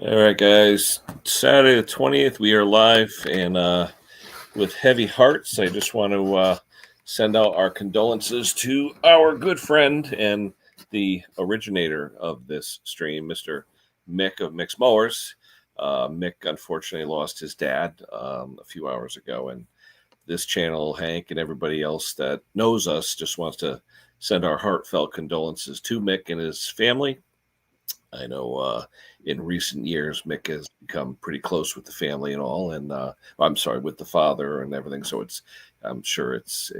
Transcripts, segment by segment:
All right, guys. Saturday the 20th, we are live, and with heavy hearts, I just want to send out our condolences to our good friend and the originator of this stream, Mr. Mick of Mick's Mowers. Mick unfortunately lost his dad a few hours ago, and this channel, Hank, and everybody else that knows us just wants to send our heartfelt condolences to Mick and his family. I know in recent years, Mick has become pretty close with the family and all, and I'm sorry, with the father and everything. So I'm sure it's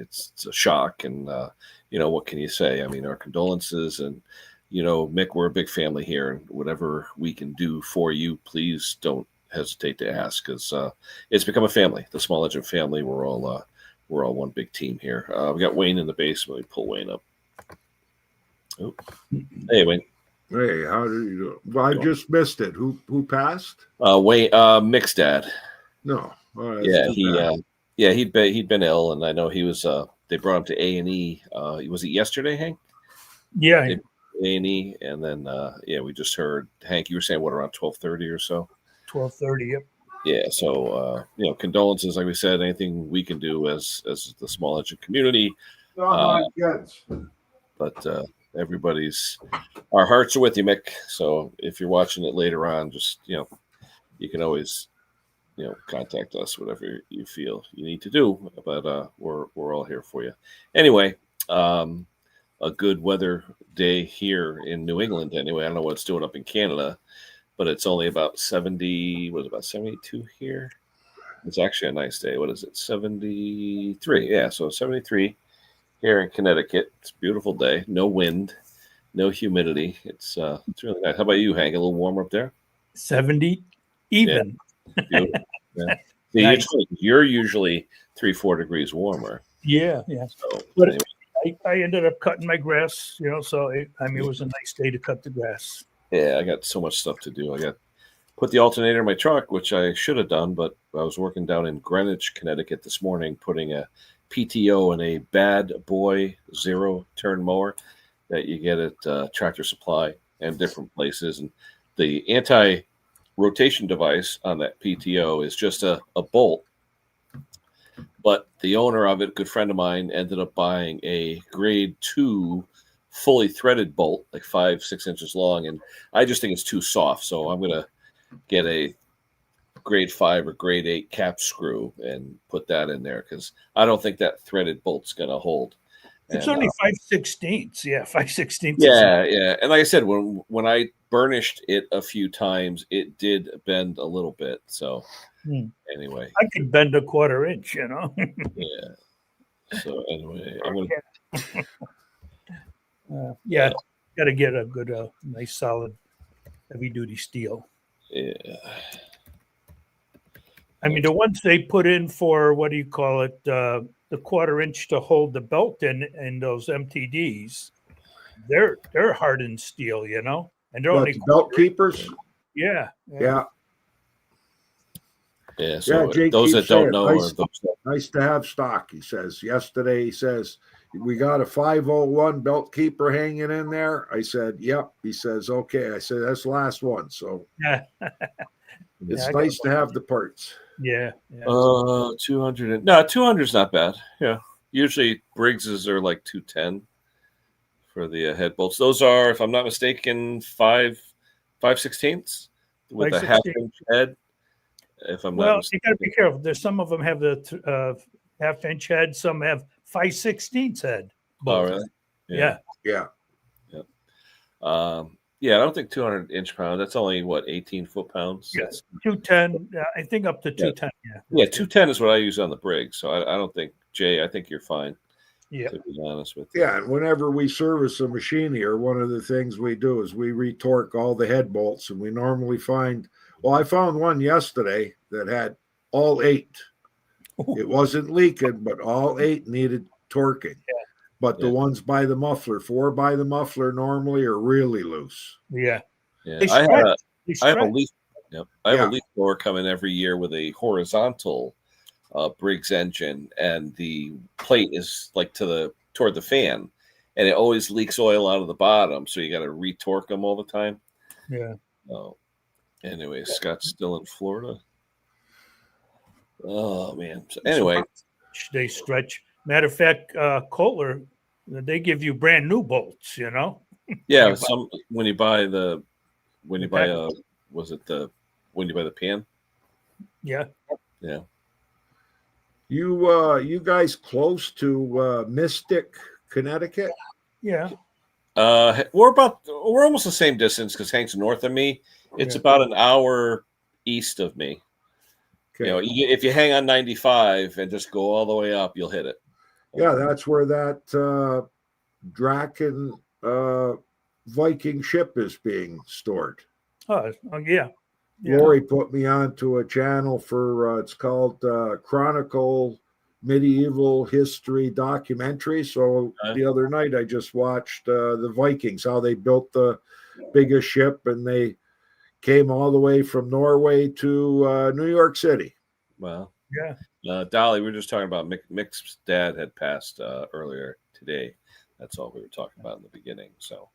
a shock, and what can you say? I mean, our condolences, and Mick, we're a big family here, and whatever we can do for you, please don't hesitate to ask, because it's become a family. The Small Legend family, we're all one big team here. We got Wayne in the basement. Let me pull Wayne up. Oh, hey, Wayne. Hey, how do you do? Well, I just missed it. Who passed? Wayne, Mick's dad. No. He'd been ill, and I know he was. They brought him to A&E. Was it yesterday, Hank? Yeah, A&E, and then we just heard Hank. You were saying what, around 12:30 or so? 12:30. Yep. Yeah. So condolences. Like we said, anything we can do as the Small Legend community. But our hearts are with you, Mick. So if you're watching it later on, just you can always contact us, whatever you feel you need to do. But we're all here for you. Anyway, a good weather day here in New England. Anyway, I don't know what it's doing up in Canada, but it's only about 70. Was about 72 here? It's actually a nice day. What is it? 73. Yeah, so 73 here in Connecticut. It's a beautiful day. No wind, no humidity. It's really nice. How about you, Hank? A little warmer up there? 70 even. Yeah. Yeah. See, Nice. You're usually 3-4 degrees warmer. Yeah. So, But anyway. I ended up cutting my grass, so it was a nice day to cut the grass. Yeah, I got so much stuff to do. I got put the alternator in my truck, which I should have done, but I was working down in Greenwich, Connecticut this morning, putting a PTO in a bad boy 0-turn mower that you get at Tractor Supply and different places. And the anti-rotation device on that PTO is just a bolt. But the owner of it, good friend of mine, ended up buying a grade 2 fully threaded bolt, like 5-6 inches long. And I just think it's too soft. So I'm going to get a grade 5 or grade 8 cap screw and put that in there, because I don't think that threaded bolt's going to hold. It's only 5/16. Yeah, 5/16. Yeah. And like I said, when I burnished it a few times, it did bend a little bit. So anyway, I could bend a 1/4 inch. Yeah. So anyway, I'm gonna. Got to get a good, nice, solid, heavy-duty steel. Yeah. I mean, the ones they put in for, what do you call it, the 1/4 inch to hold the belt in those MTDs, they're hardened steel, and they're only belt keepers. Yeah. So those that don't know, nice to have stock. He says yesterday. He says we got a 501 belt keeper hanging in there. I said, "Yep." He says, "Okay." I said, "That's the last one." So it's nice to have the parts. Yeah. 200. No, 200 is not bad. Yeah. Usually Briggs's are like 210 for the head bolts. Those are, if I'm not mistaken, 5/16 with a 1/2 inch head. If I'm not mistaken. You got to be careful. There's some of them have the 1/2 inch head. Some have 5/16 head. Bolts. Oh, really? Yeah. I don't think 200 inch pound. That's only 18 foot-pounds. Yeah, 210. I think up to 210. Yeah, 210 is what I use on the Briggs. So I don't think, Jay, I think you're fine. Yeah. To be honest with you. Yeah, and whenever we service a machine here, one of the things we do is we retorque all the head bolts, and we normally find. Well, I found one yesterday that had all 8. It wasn't leaking, but all 8 needed torquing. Yeah. But the ones by the muffler, 4 by the muffler, normally are really loose. Yeah. I have a leaf. I have a leaf blower coming every year with a horizontal Briggs engine, and the plate is like toward the fan, and it always leaks oil out of the bottom. So you got to retorque them all the time. Yeah. Anyway, Scott's still in Florida. Oh man. So anyway, They stretch. Matter of fact, Kohler, they give you brand new bolts. You know. yeah. You buy- When you buy the when you The buy package. was it the when you buy the pan? Yeah. Yeah. You guys close to Mystic, Connecticut? Yeah. We're almost the same distance because Hank's north of me. It's Yeah. about an hour east of me. Okay. If you hang on 95 and just go all the way up, you'll hit it. Yeah, that's where that Draken Viking ship is being stored. Oh, yeah. Yeah. Lori put me onto a channel for it's called Chronicle Medieval History Documentary. So the other night I just watched the Vikings, how they built the biggest ship, and they came all the way from Norway to New York City. Well, Yeah. Dolly, we were just talking about Mick's dad had passed earlier today. That's all we were talking about in the beginning. So,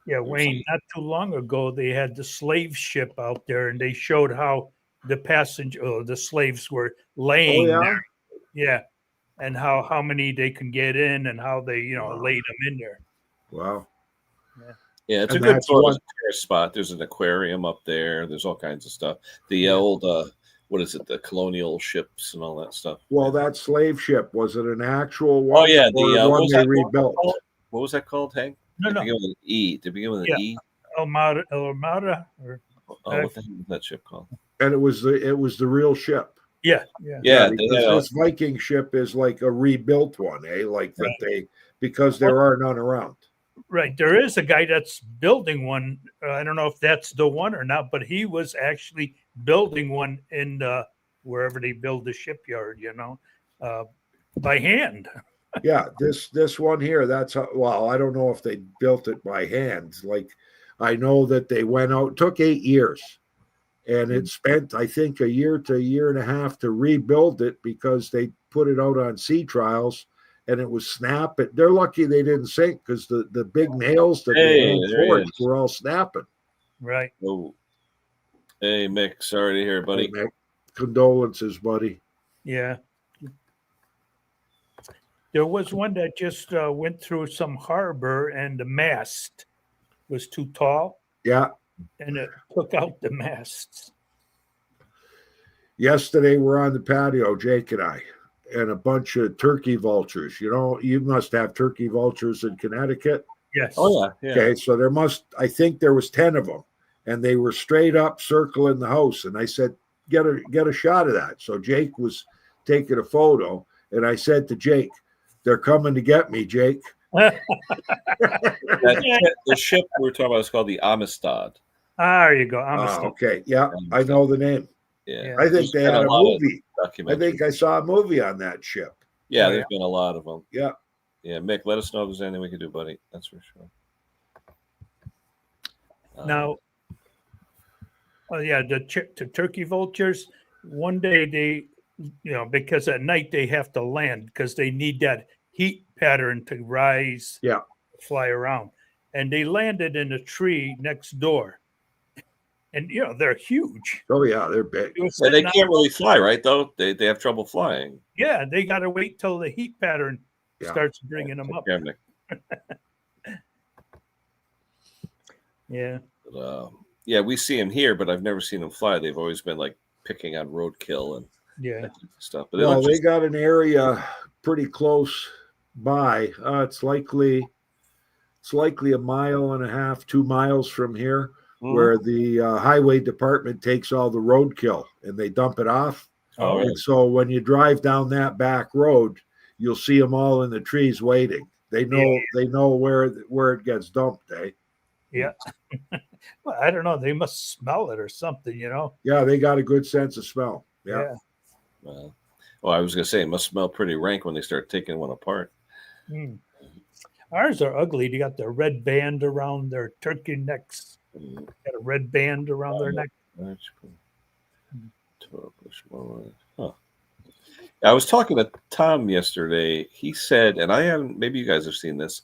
Yeah, Wayne, not too long ago, they had the slave ship out there, and they showed how the slaves were laying there. Yeah. And how many they can get in and how they, laid them in there. Wow. Yeah, it's And a good that's tourist spot. There's an aquarium up there. There's all kinds of stuff. The old, what is it? The colonial ships and all that stuff. Well, that slave ship, was it an actual one? Oh yeah, or one they rebuilt? What was that called, Hank? No. Begin with an E. Did it begin with an E? Armada, Oh, what the hell was that ship called? And it was the real ship. Yeah. Because this Viking ship is like a rebuilt one, like that because there are none around. Right. There is a guy that's building one. I don't know if that's the one or not, but he was actually building one in wherever they build the shipyard, by hand. Yeah, this one here, that's how, well, I don't know if they built it by hand. Like, I know that they went out, took 8 years, and it spent, I think, a year to a year and a half to rebuild it because they put it out on sea trials and it was snapping. They're lucky they didn't sink because the big nails that they had for it were all snapping. Right. Oh. Hey, Mick, sorry to hear, buddy. Hey, Mick, condolences, buddy. Yeah. There was one that just went through some harbor and the mast was too tall. Yeah. And it took out the masts. Yesterday, we're on the patio, Jake and I, and a bunch of turkey vultures. You must have turkey vultures in Connecticut. Yes. Oh, yeah. Okay, so I think there was 10 of them, and they were straight up circling the house. And I said, get a shot of that. So Jake was taking a photo, and I said to Jake, they're coming to get me, Jake. The ship we were talking about is called the Amistad. There you go. Amistad. Okay, yeah, I know the name. Yeah, I think they had a movie. I think I saw a movie on that ship. Yeah, there's been a lot of them. Yeah. Yeah, Mick, let us know if there's anything we can do, buddy. That's for sure. Now, the turkey vultures, one day they, because at night they have to land because they need that heat pattern to rise, fly around. And they landed in a tree next door. And, they're huge. Oh, yeah, they're big. And they can't really fly, right, though? They have trouble flying. Yeah, they got to wait till the heat pattern starts bringing them up. Yeah. But, we see them here, but I've never seen them fly. They've always been, like, picking on roadkill and stuff. But they got an area pretty close by. It's likely a mile and a half, 2 miles from here, where the highway department takes all the roadkill and they dump it off. And so when you drive down that back road, you'll see them all in the trees waiting. They know where it gets dumped, eh? Yeah. Well, I don't know. They must smell it or something, Yeah, they got a good sense of smell. Yeah. Well, I was going to say, it must smell pretty rank when they start taking one apart. Ours are ugly. They got the red band around their turkey necks. Got a red band around their neck. That's cool. Huh. I was talking to Tom yesterday. He said, and maybe you guys have seen this.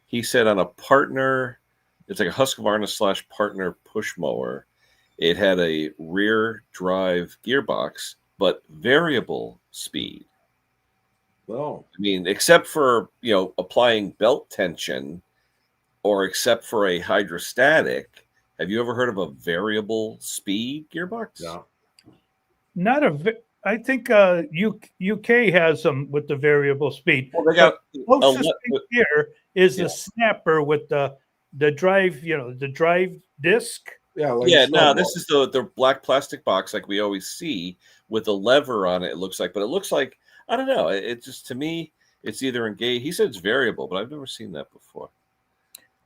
He said on a partner, it's like a Husqvarna / partner push mower. It had a rear drive gearbox, but variable speed. Oh, I mean, except for, applying belt tension or except for a hydrostatic, have you ever heard of a variable speed gearbox? yeah. Not I think UK has them with the variable speed. Well, they But got closest thing here is Yeah. the snapper with the drive, the drive disc. Yeah, like Yeah, a no, snowball. this is the black plastic box like we always see with a lever on it. It looks like, but it looks like, I don't know. It just, to me, it's either engaged. He said it's variable, but I've never seen that before.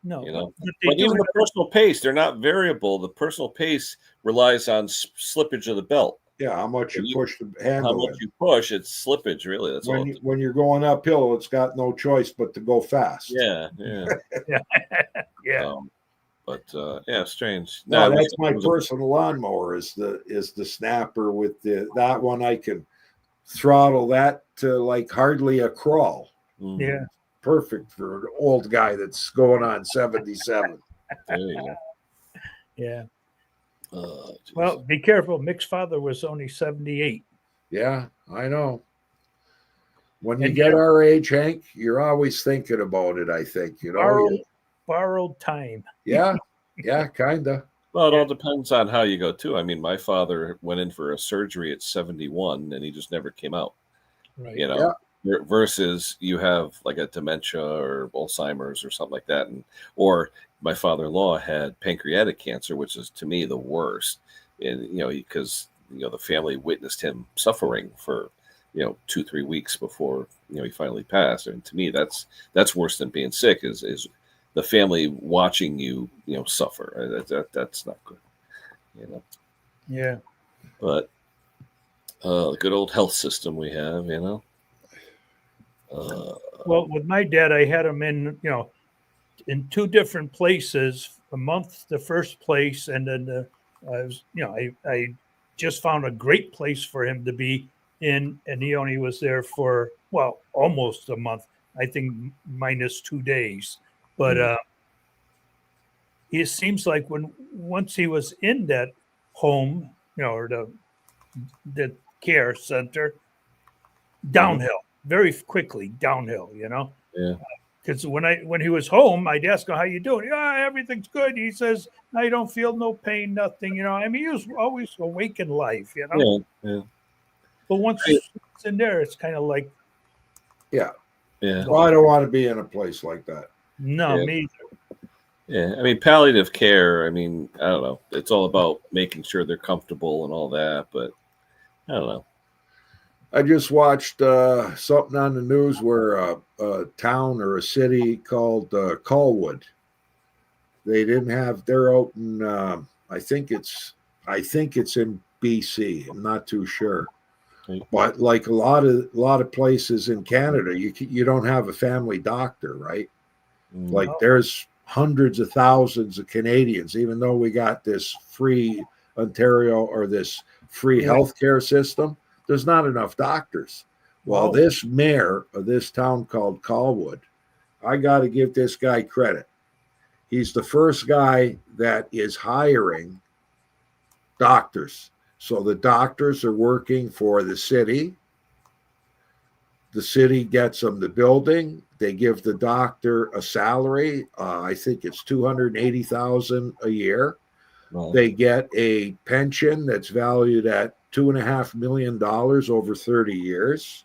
No, You know, but they but do even the have, personal pace, they're not variable. The personal pace relies on slippage of the belt. Yeah, how much you You- push the How handle much in. you push, it's slippage. Really, that's all. When you're going uphill, it's got no choice but to go fast. Yeah. yeah. Yeah, strange. No, it that's my was personal lawnmower is the snapper with that one. I can throttle that to like hardly a crawl. Yeah. Perfect for an old guy that's going on 77. There you go. Yeah. Oh, Well, be careful. Mick's father was only 78. Yeah, I know. When you And get our age, Hank, you're always thinking about it, I think, borrowed time. Yeah, kind of. well, it all depends on how you go too. I mean, my father went in for a surgery at 71, and he just never came out. Right. Versus you have like a dementia or Alzheimer's or something like that, or my father-in-law had pancreatic cancer, which is to me the worst, and because the family witnessed him suffering for 2-3 weeks before he finally passed, and to me that's worse than being sick is the family watching you suffer. That's not good. Yeah. But the good old health system we have. Well, with my dad, I had him in two different places a month, the first place, and then I just found a great place for him to be in, and he only was there for almost a month, I think minus 2 days. But it seems like once he was in that home, or the care center, downhill very quickly, downhill. Yeah. Because when he was home, I'd ask him, "How you doing?" "Yeah, everything's good." He says, "I don't feel no pain, nothing." I mean, he was always awake in life. Yeah. But once it's in there, it's kind of like, Yeah. Yeah. Well, I don't want to be in a place like that. no, Yeah. me either. Yeah, I mean, palliative care, I mean, I don't know. It's all about making sure they're comfortable and all that, but I don't know. I just watched something on the news where a town or a city called Colwood. They didn't have. They're out in. I think it's in BC. I'm not too sure, but like a lot of places in Canada, you don't have a family doctor, right? Like there's hundreds of thousands of Canadians, even though we got this free Ontario or this free healthcare system. There's not enough doctors. Well, this mayor of this town called Colwood, I got to give this guy credit. He's the first guy that is hiring doctors. So the doctors are working for the city. The city gets them the building. They give the doctor a salary. I think it's $280,000 a year. Wow. They get a pension that's valued at $2.5 million over 30 years.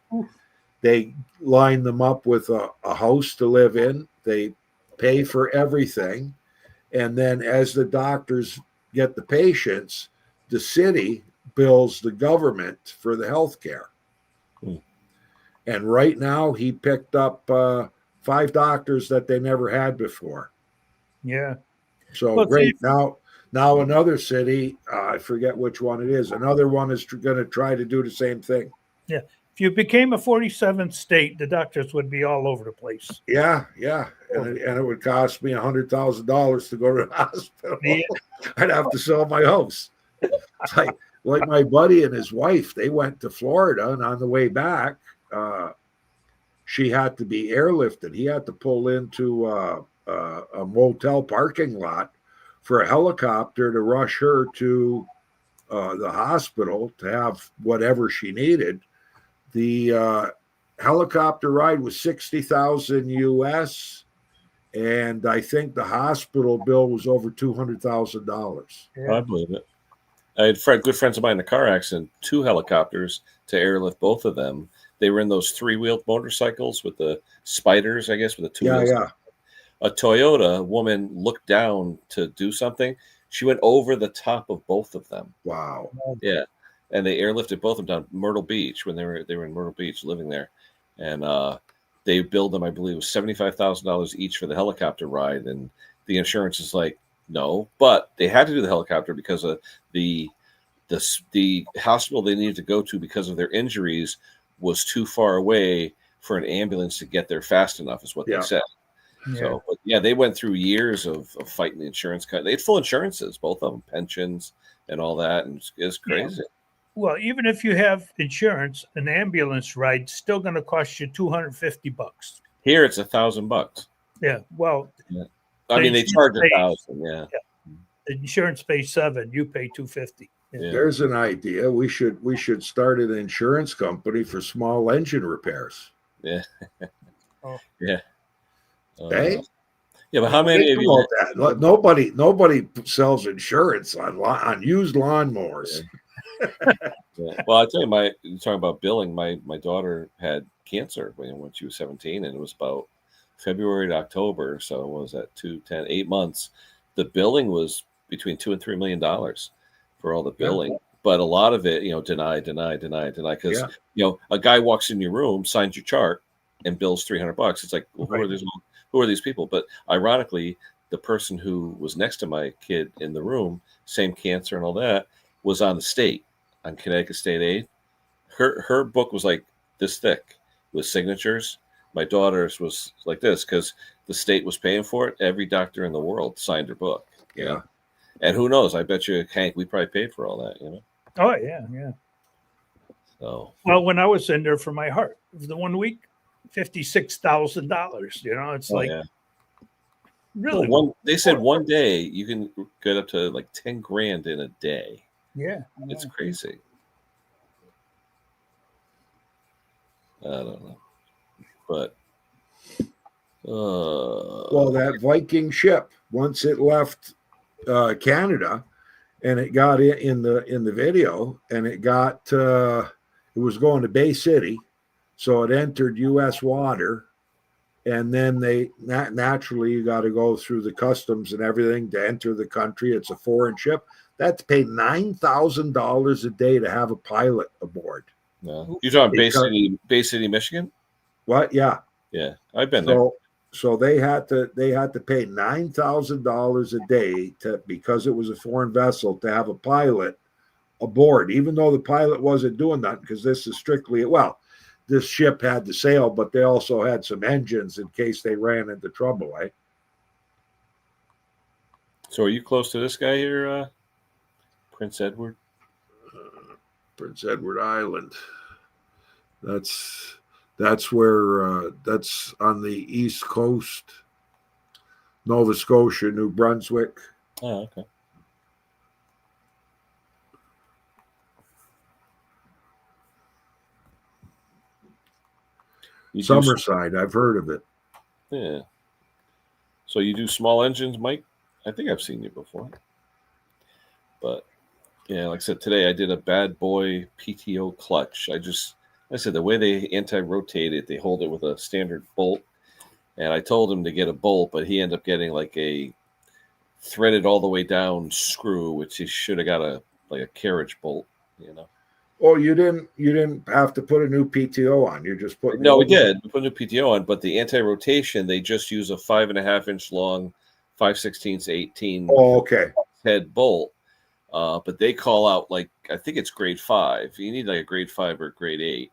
They line them up with a house to live in. They pay for everything. And then as the doctors get the patients, the city bills the government for the health care. And right now he picked up 5 doctors that they never had before. Yeah. So great. Now another city, I forget which one it is. Another one is going to try to do the same thing. Yeah. If you became a 47th state, the doctors would be all over the place. Yeah. And it would cost me $100,000 to go to the hospital. Yeah. I'd have to sell my house. It's like my buddy and his wife, they went to Florida, and on the way back, she had to be airlifted. He had to pull into a motel parking lot for a helicopter to rush her to the hospital to have whatever she needed. The helicopter ride was $60,000 US, and I think the hospital bill was over $200,000. Yeah. I believe it. I had good friends of mine in a car accident, 2 helicopters to airlift both of them. They were in those 3-wheeled motorcycles with the spiders, I guess, with the 2 wheels. Yeah. A Toyota woman looked down to do something. She went over the top of both of them. Wow. Yeah. And they airlifted both of them down Myrtle Beach when they were in Myrtle Beach living there. And they billed them, I believe it was $75,000 each for the helicopter ride. And the insurance is like, no, but they had to do the helicopter because of the hospital they needed to go to because of their injuries was too far away for an ambulance to get there fast enough, is what they said. Yeah. So, but yeah, they went through years of fighting the insurance cut. They had full insurances, both of them, pensions and all that, and it's crazy. Yeah. Well, even if you have insurance, an ambulance ride's still going to cost you $250. Here, it's $1,000. Yeah. Well, yeah. I mean, they charge $1,000. Yeah. The insurance pays $7,000. You pay $250. Yeah. There's an idea. We should start an insurance company for small engine repairs. Yeah. Oh. Yeah. Hey. Yeah, but how many of you? That? Nobody sells insurance on used lawnmowers. Yeah. Well, I tell you, you're talking about billing. My daughter had cancer when she was 17, and it was about February to October. So what was that 8 months? The billing was between $2 and $3 million for all the billing. But a lot of it, deny. Because a guy walks in your room, signs your chart, and bills $300. It's like, well, who are these people? But ironically, the person who was next to my kid in the room, same cancer and all that, was on the state, on Connecticut State Aid. Her book was like this thick with signatures. My daughter's was like this because the state was paying for it. Every doctor in the world signed her book. Yeah. And who knows? I bet you, Hank, we probably paid for all that, Oh, yeah. So. Well, when I was in there for my heart, the 1 week, $56,000. It's really. Well, they said one day you can get up to like 10 grand in a day. Yeah. It's crazy. I don't know. But well, that Viking ship, once it left Canada, and it got in the video, and it was going to Bay City, so it entered U.S. water, and then naturally you got to go through the customs and everything to enter the country. It's a foreign ship. That's paid $9,000 a day to have a pilot aboard. Yeah. You're talking Bay City, Michigan? What? Yeah. Yeah, I've been there. So they had to pay $9,000 a day because it was a foreign vessel to have a pilot aboard, even though the pilot wasn't doing that because this is strictly this ship had to sail, but they also had some engines in case they ran into trouble. So are you close to this guy here, Prince Edward? Prince Edward Island. That's where that's on the east coast, Nova Scotia, New Brunswick. Oh, okay. Summerside, I've heard of it. Yeah. So you do small engines, Mike? I think I've seen you before. But yeah, like I said, today I did a bad boy PTO clutch. I said the way they anti-rotate it, they hold it with a standard bolt. And I told him to get a bolt, but he ended up getting like a threaded all the way down screw, which he should have got a carriage bolt, Oh, you didn't have to put a new PTO on. You just put we did. We put a new PTO on, but the anti-rotation, they just use a 5.5-inch long 5/16 18 head bolt. But they call out I think it's grade 5. You need like a grade 5 or grade 8.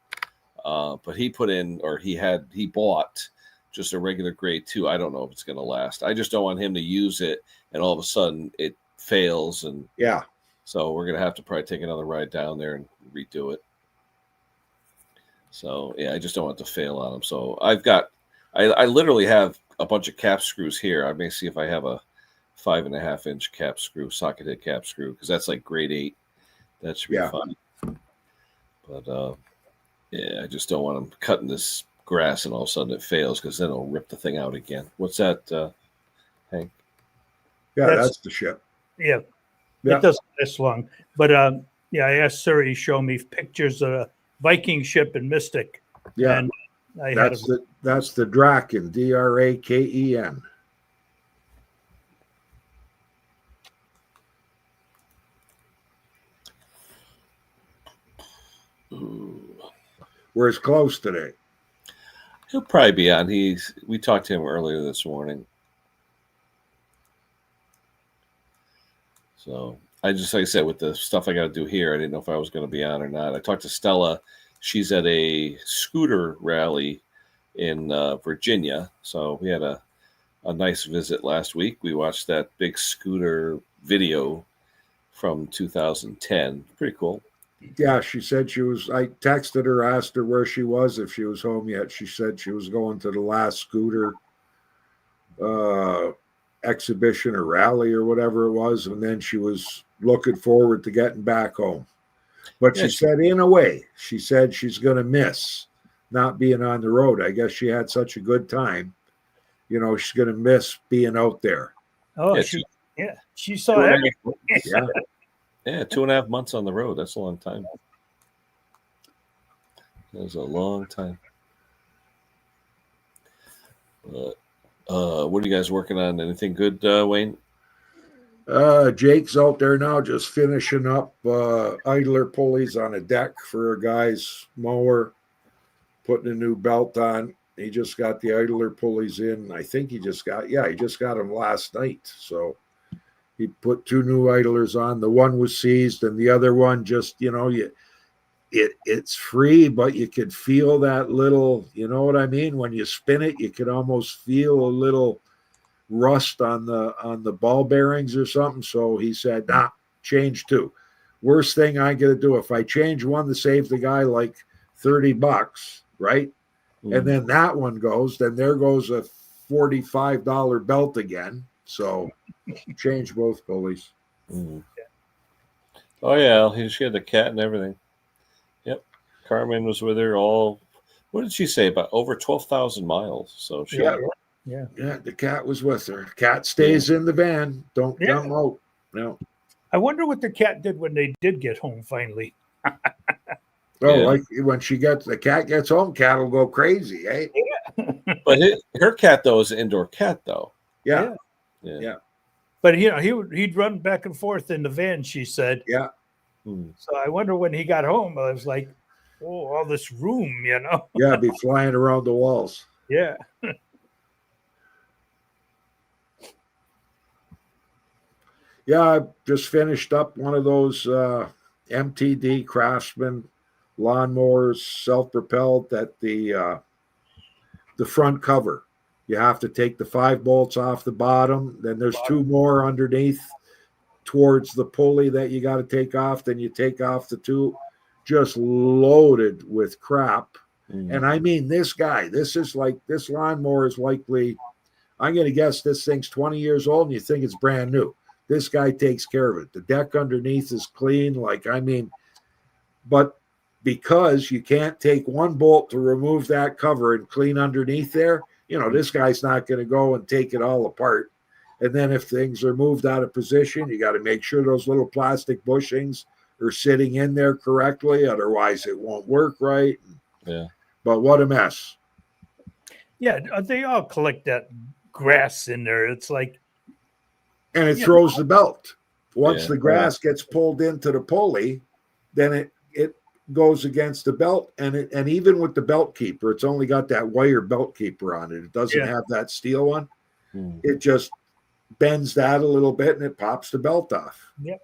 But he put in, or he bought just a regular grade 2. I don't know if it's going to last. I just don't want him to use it and all of a sudden it fails. And so we're going to have to probably take another ride down there and redo it. So yeah, I just don't want it to fail on him. So I literally have a bunch of cap screws here. I may see if I have a 5.5-inch cap screw, socket head cap screw, because that's like grade 8. That should be fine. But yeah, I just don't want them cutting this grass and all of a sudden it fails, because then it'll rip the thing out again. What's that, Hank? Yeah, that's the ship. Yeah. It doesn't last long. But yeah, I asked Suri to show me pictures of a Viking ship in Mystic. Yeah, and that's the Draken, Draken. Where's Close today? He'll probably be on. We talked to him earlier this morning. So I just, like I said, with the stuff I got to do here, I didn't know if I was going to be on or not. I talked to Stella. She's at a scooter rally in Virginia. So we had a nice visit last week. We watched that big scooter video from 2010. Pretty cool. Yeah, she said she was. I texted her, asked her where she was, if she was home yet. She said she was going to the last scooter exhibition or rally or whatever it was, and then she was looking forward to getting back home. But she said, in a way, she said she's going to miss not being on the road. I guess she had such a good time. You know, she's going to miss being out there. Oh, she saw everything. Yeah, 2.5 months on the road. That's a long time. That was a long time. What are you guys working on? Anything good, Wayne? Jake's out there now just finishing up idler pulleys on a deck for a guy's mower, putting a new belt on. He just got the idler pulleys in. I think he just got them last night. So he put 2 new idlers on. The one was seized, and the other one just, it's free, but you could feel that little, you know what I mean? When you spin it, you could almost feel a little rust on the ball bearings or something. So he said, change 2. Worst thing I gotta do, if I change one to save the guy like $30, right? And then that one goes, then there goes a $45 belt again. So change both pulleys. Oh yeah, she had the cat and everything. Yep, Carmen was with her all. What did she say? About over 12,000 miles. So she. Yeah. The cat was with her. Cat stays in the van. Don't come out. No. I wonder what the cat did when they did get home finally. Like when the cat gets home, cat will go crazy, eh? But her cat though is an indoor cat though. Yeah. But he'd run back and forth in the van, she said. Yeah. So I wonder when he got home, I was like, oh, all this room, Yeah, be flying around the walls. Yeah. Yeah, I just finished up one of those MTD Craftsman lawnmowers, self-propelled, that the front cover. You have to take the 5 bolts off the bottom. Then there's 2 more underneath towards the pulley that you got to take off. Then you take off the 2, just loaded with crap. And I mean, this lawnmower is likely, I'm going to guess this thing's 20 years old and you think it's brand new. This guy takes care of it. The deck underneath is clean. But because you can't take 1 bolt to remove that cover and clean underneath there, this guy's not going to go and take it all apart. And then if things are moved out of position, you got to make sure those little plastic bushings are sitting in there correctly. Otherwise, it won't work right. Yeah. But what a mess. Yeah, they all collect that grass in there. It's like. And it throws the belt. Once the grass gets pulled into the pulley, then it goes against the belt, and even with the belt keeper, it's only got that wire belt keeper on it. It doesn't have that steel one. It just bends that a little bit and it pops the belt off. Yep.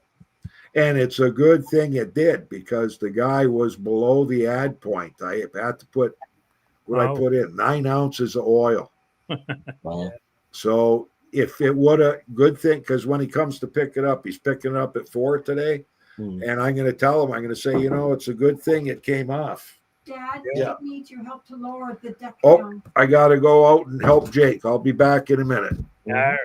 And it's a good thing it did, because the guy was below the add point. I had to put I put in 9 ounces of oil. Wow. So if it would have, good thing, because when he comes to pick it up, he's picking it up at 4 today. And I'm going to tell him, I'm going to say, it's a good thing it came off. Dad, Jake needs your help to lower the deck down. I got to go out and help Jake. I'll be back in a minute. All right.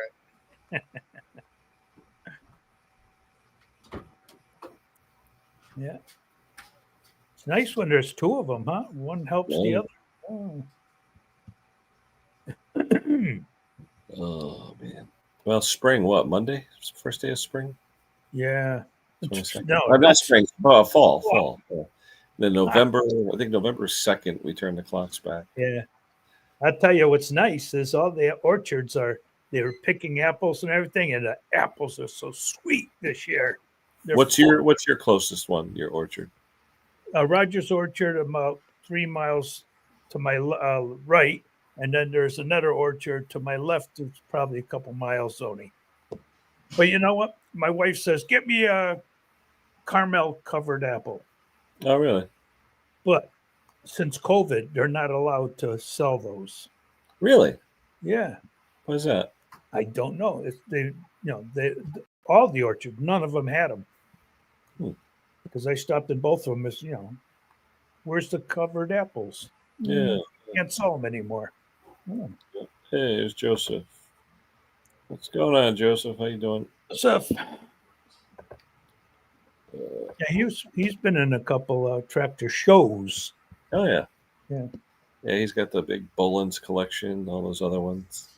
Yeah. It's nice when there's two of them, huh? One helps the Yeah. other. Oh. Oh man. Well, spring. What, Monday? First day of spring. Yeah. 22nd. No, Not that's spring. Fall. Yeah. Then November. I think November 2nd. We turn the clocks back. yeah. I tell you, what's nice is all the orchards they're picking apples and everything, and the apples are so sweet this year. What's your closest one? Your orchard? Rogers Orchard about 3 miles to my right, and then there's another orchard to my left. It's probably a couple miles only. But you know what? My wife says, "Get me a caramel covered apple." Oh, really? But since COVID, they're not allowed to sell those. Really? Yeah, What is that? I don't know. They all the orchard, none of them had them. Because I stopped in both of them. As where's the covered apples? Yeah. Can't sell them anymore. Oh. Hey, it's Joseph. What's going on, Joseph? How you doing? Stuff. Yeah, he's been in a couple tractor shows. Oh yeah. Yeah. Yeah, he's got the big Bolins collection, all those other ones.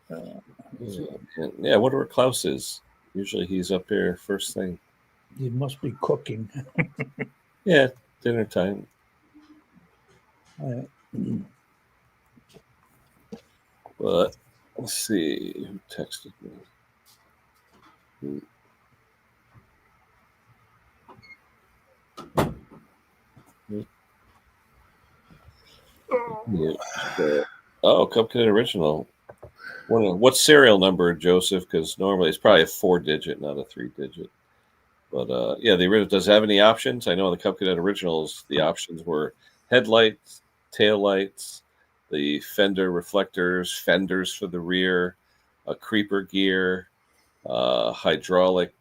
Yeah, I wonder where Klaus is. Usually he's up here first thing. He must be cooking. Yeah, dinner time. But let's see who texted me. Cupcake Original. What serial number, Joseph? Because normally it's probably a 4-digit, not a 3-digit. But yeah, the original does it have any options? I know the Cupcake Originals, the options were headlights, taillights, the fender reflectors, fenders for the rear, a creeper gear, hydraulic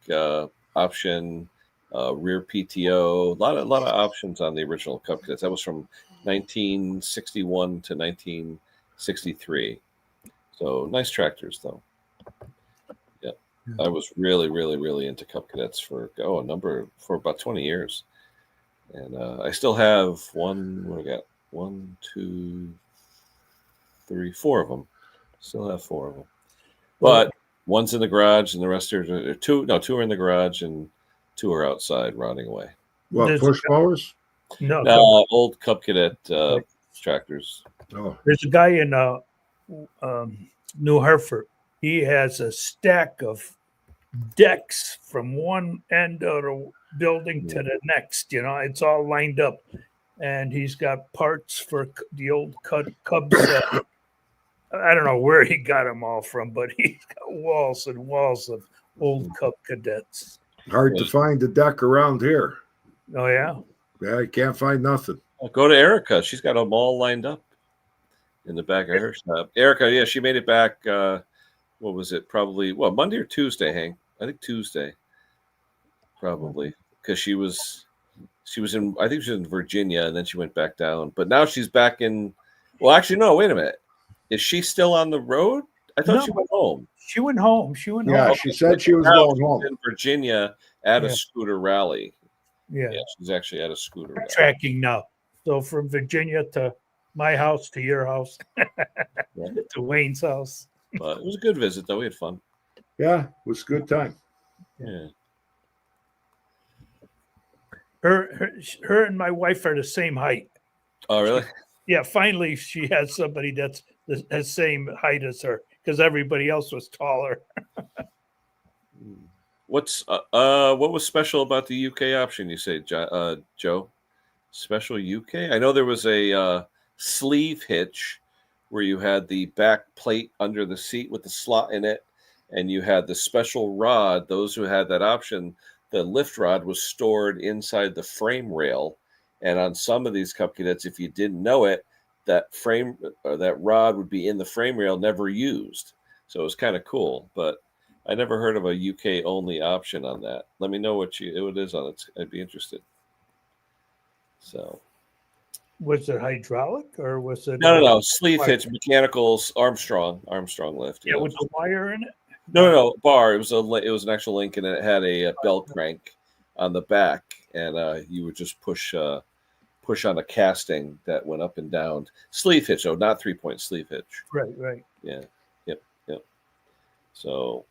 option, rear PTO. A lot of options on the original Cupcakes. That was from 1961 to 1963. So nice tractors, though. Yeah, I was really, really, really into Cub Cadets for about 20 years, and I still have one. What I got? 1, 2, 3, 4 of them. Still have 4 of them, but one's in the garage, and the rest are two. No, 2 are in the garage, and 2 are outside rotting away. What, push mowers? No, old Cub Cadet tractors. Oh, there's a guy in New Hartford. He has a stack of decks from one end of the building to the next. It's all lined up, and he's got parts for the old Cubs. I don't know where he got them all from, but he's got walls and walls of old Cub Cadets. Hard to find a deck around here. Oh yeah. Yeah, I can't find nothing. I'll go to Erica. She's got them all lined up in the back of her shop. Erica, yeah, she made it back. What was it? Probably Monday or Tuesday, Hank. I think Tuesday, probably, because she was in. I think she was in Virginia, and then she went back down. But now she's back in. Well, actually, no. Wait a minute. Is she still on the road? I thought she went home. She went home. Yeah, she said she was going home in Virginia at a scooter rally. Yeah, she's actually at a scooter rally. Tracking now. So from Virginia to my house to your house to Wayne's house. But it was a good visit, though. We had fun. Yeah, it was a good time. Yeah. Her and my wife are the same height. Oh, really? Yeah. Finally, she has somebody that's the same height as her, because everybody else was taller. What was special about the UK option? You say, Joe? Special UK? I know there was a sleeve hitch where you had the back plate under the seat with the slot in it, and you had the special rod. Those who had that option, the lift rod was stored inside the frame rail. And on some of these Cup Cadets, if you didn't know it, that frame or that rod would be in the frame rail, never used. So it was kind of cool. But I never heard of a UK only option on that. Let me know what it is on it. I'd be interested. So. Was it hydraulic or was it? No. Sleeve hitch, mechanicals, Armstrong lift. Yeah, with the wire in it. No, bar. It was an actual link, and it had a belt crank on the back, and you would just push on a casting that went up and down. Sleeve hitch, though, not 3-point sleeve hitch. Right. Yeah. Yep. So,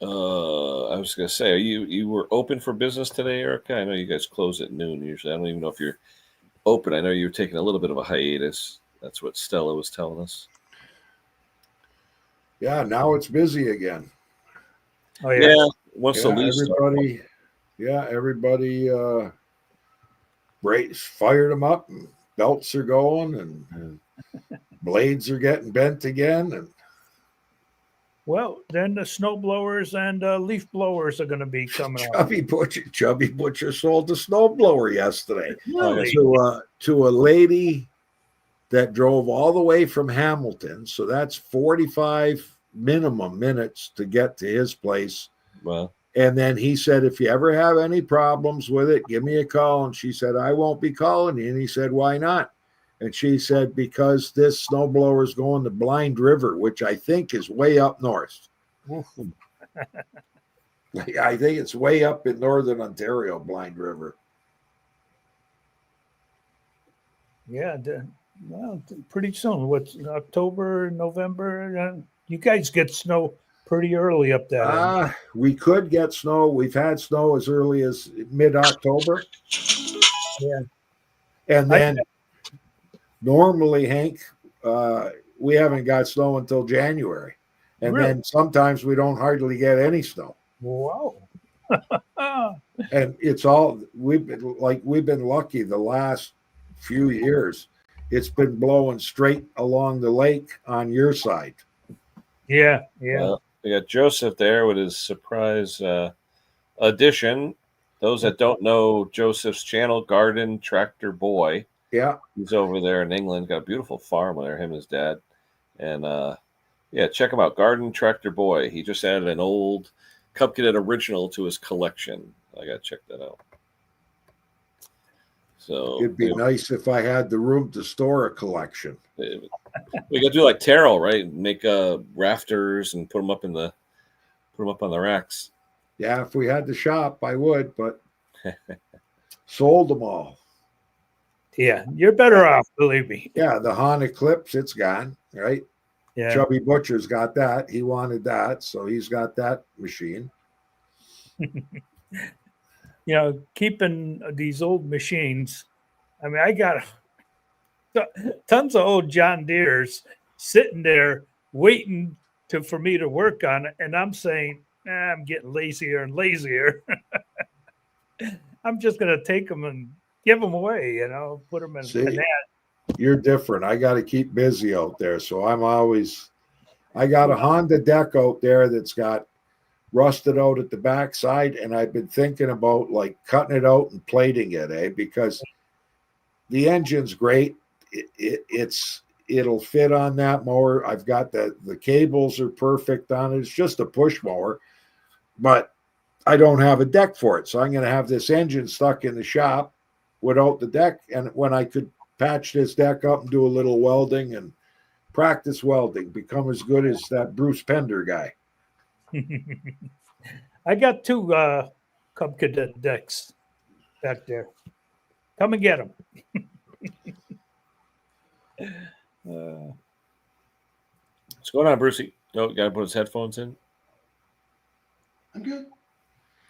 I was gonna say, you were open for business today, Erica? I know you guys close at noon usually. I don't even know if you're open. I know you were taking a little bit of a hiatus. That's what Stella was telling us. Yeah, now it's busy again. Oh yeah. Once the leaves everybody fired them up, and belts are going, and blades are getting bent again, and Well, then the snow blowers and leaf blowers are going to be coming out. Chubby Butcher sold the snowblower yesterday Really? to a lady that drove all the way from Hamilton. So that's 45 minimum minutes to get to his place. Well, and then he said, if you ever have any problems with it, give me a call. And she said, I won't be calling you. And he said, why not? And she said, because this snowblower is going to Blind River, which I think is way up north. I think it's way up in northern Ontario, Blind River. Yeah. Well, pretty soon. What's October, November? You guys get snow pretty early up there. We could get snow. We've had snow as early as mid-October. Yeah. And then normally, Hank, we haven't got snow until January. And Really? then sometimes we don't hardly get any snow. Wow. And it's all we've been lucky the last few years. It's been blowing straight along the lake on your side. Yeah. Well, we got Joseph there with his surprise addition. Those that don't know Joseph's channel, Garden Tractor Boy. Yeah. He's over there in England. Got a beautiful farm there, him and his dad. And check him out. Garden Tractor Boy. He just added an old Cub Cadet original to his collection. I gotta check that out. So it'd be nice if I had the room to store a collection. We could do like Terrell, right? Make rafters and put them up on the racks. Yeah, if we had the shop, I would, but sold them all. Yeah, you're better off, believe me. Yeah, the Han Eclipse, it's gone, right? Yeah. Chubby Butcher's got that. He wanted that, so he's got that machine. Keeping these old machines. I mean, I got tons of old John Deeres sitting there waiting for me to work on it, and I'm saying, I'm getting lazier and lazier. I'm just going to take them and give them away, put them in a net. You're different. I got to keep busy out there. So I got a Honda deck out there that's got rusted out at the backside. And I've been thinking about like cutting it out and plating it, because the engine's great. It'll fit on that mower. I've got the cables are perfect on it. It's just a push mower, but I don't have a deck for it. So I'm going to have this engine stuck in the shop without the deck. And when I could patch this deck up and do a little welding and practice welding, become as good as that Bruce Pender guy. I got 2 Cub Cadet decks back there. Come and get them. What's going on, Brucey? Oh, got to put his headphones in. I'm good.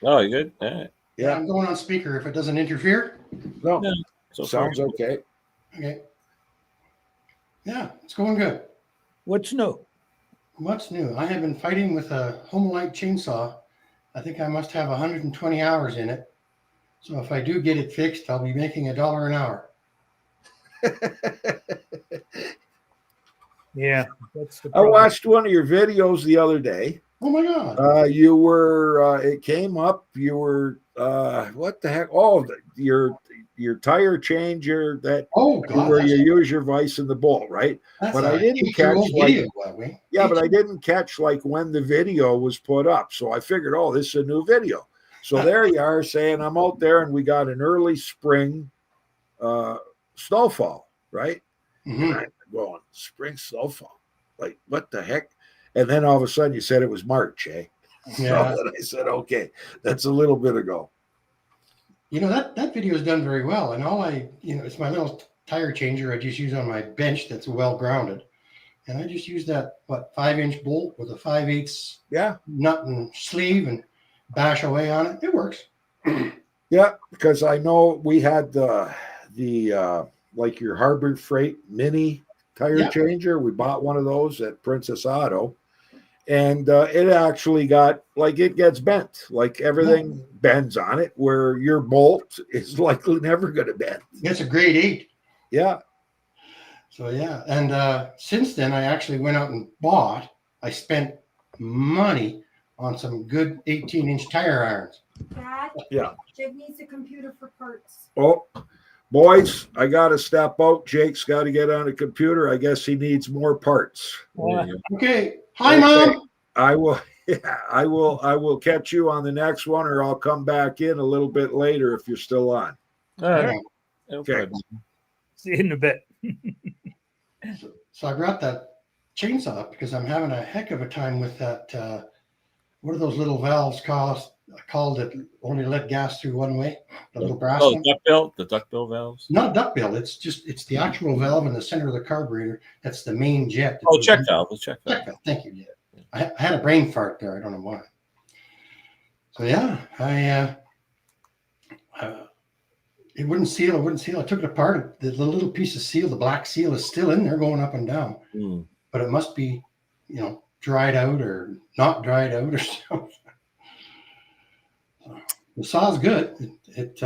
Oh, you good? All right. Yeah, I'm going on speaker if it doesn't interfere. No, so sounds okay. Okay. Yeah, it's going good. What's new? What's new? I have been fighting with a Homelite chainsaw. I think I must have 120 hours in it. So if I do get it fixed, I'll be making $1 an hour. Yeah, that's the I problem. watched one of your videos the other day. Oh my God. You were, it came up, you were, what the heck? Oh, your tire changer that where you use your vise in the bolt, right? But I didn't catch but I didn't catch like when the video was put up. So I figured, oh, this is a new video. So there you are saying I'm out there and we got an early spring snowfall, right? Mm-hmm. And I'm going, spring snowfall. Like, what the heck? And then all of a sudden you said it was March, eh? Yeah. So I said, okay, that's a little bit ago. You know, that video is done very well. And all it's my little tire changer I just use on my bench that's well grounded. And I just use that, 5-inch bolt with a 5/8 nut and sleeve and bash away on it. It works. Yeah, because I know we had the like your Harbor Freight mini tire changer. We bought one of those at Princess Auto, and it actually it gets bent. Like everything bends on it, where your bolt is likely never going to bend. It's a grade 8. Yeah. So yeah, and since then I actually went out and I spent money on some good 18-inch tire irons. Dad, Yeah. Jake needs a computer for parts. Oh, boys, I got to step out. Jake's got to get on a computer. I guess he needs more parts. Okay. Hi, Mom. I will. Yeah, I will catch you on the next one, or I'll come back in a little bit later if you're still on. All right. Okay. See you in a bit. So I brought that chainsaw because I'm having a heck of a time with that. What are those little valves called that only let gas through one way? The little brass one? The duckbill valves? Not a duckbill. It's the actual valve in the center of the carburetor. That's the main jet. Check valve. The check valve. Thank you. Yeah. I had a brain fart there. I don't know why. So yeah, it wouldn't seal. I took it apart. The little piece of seal, the black seal, is still in there going up and down. But it must be, dried out or not dried out or something. The saw is good. It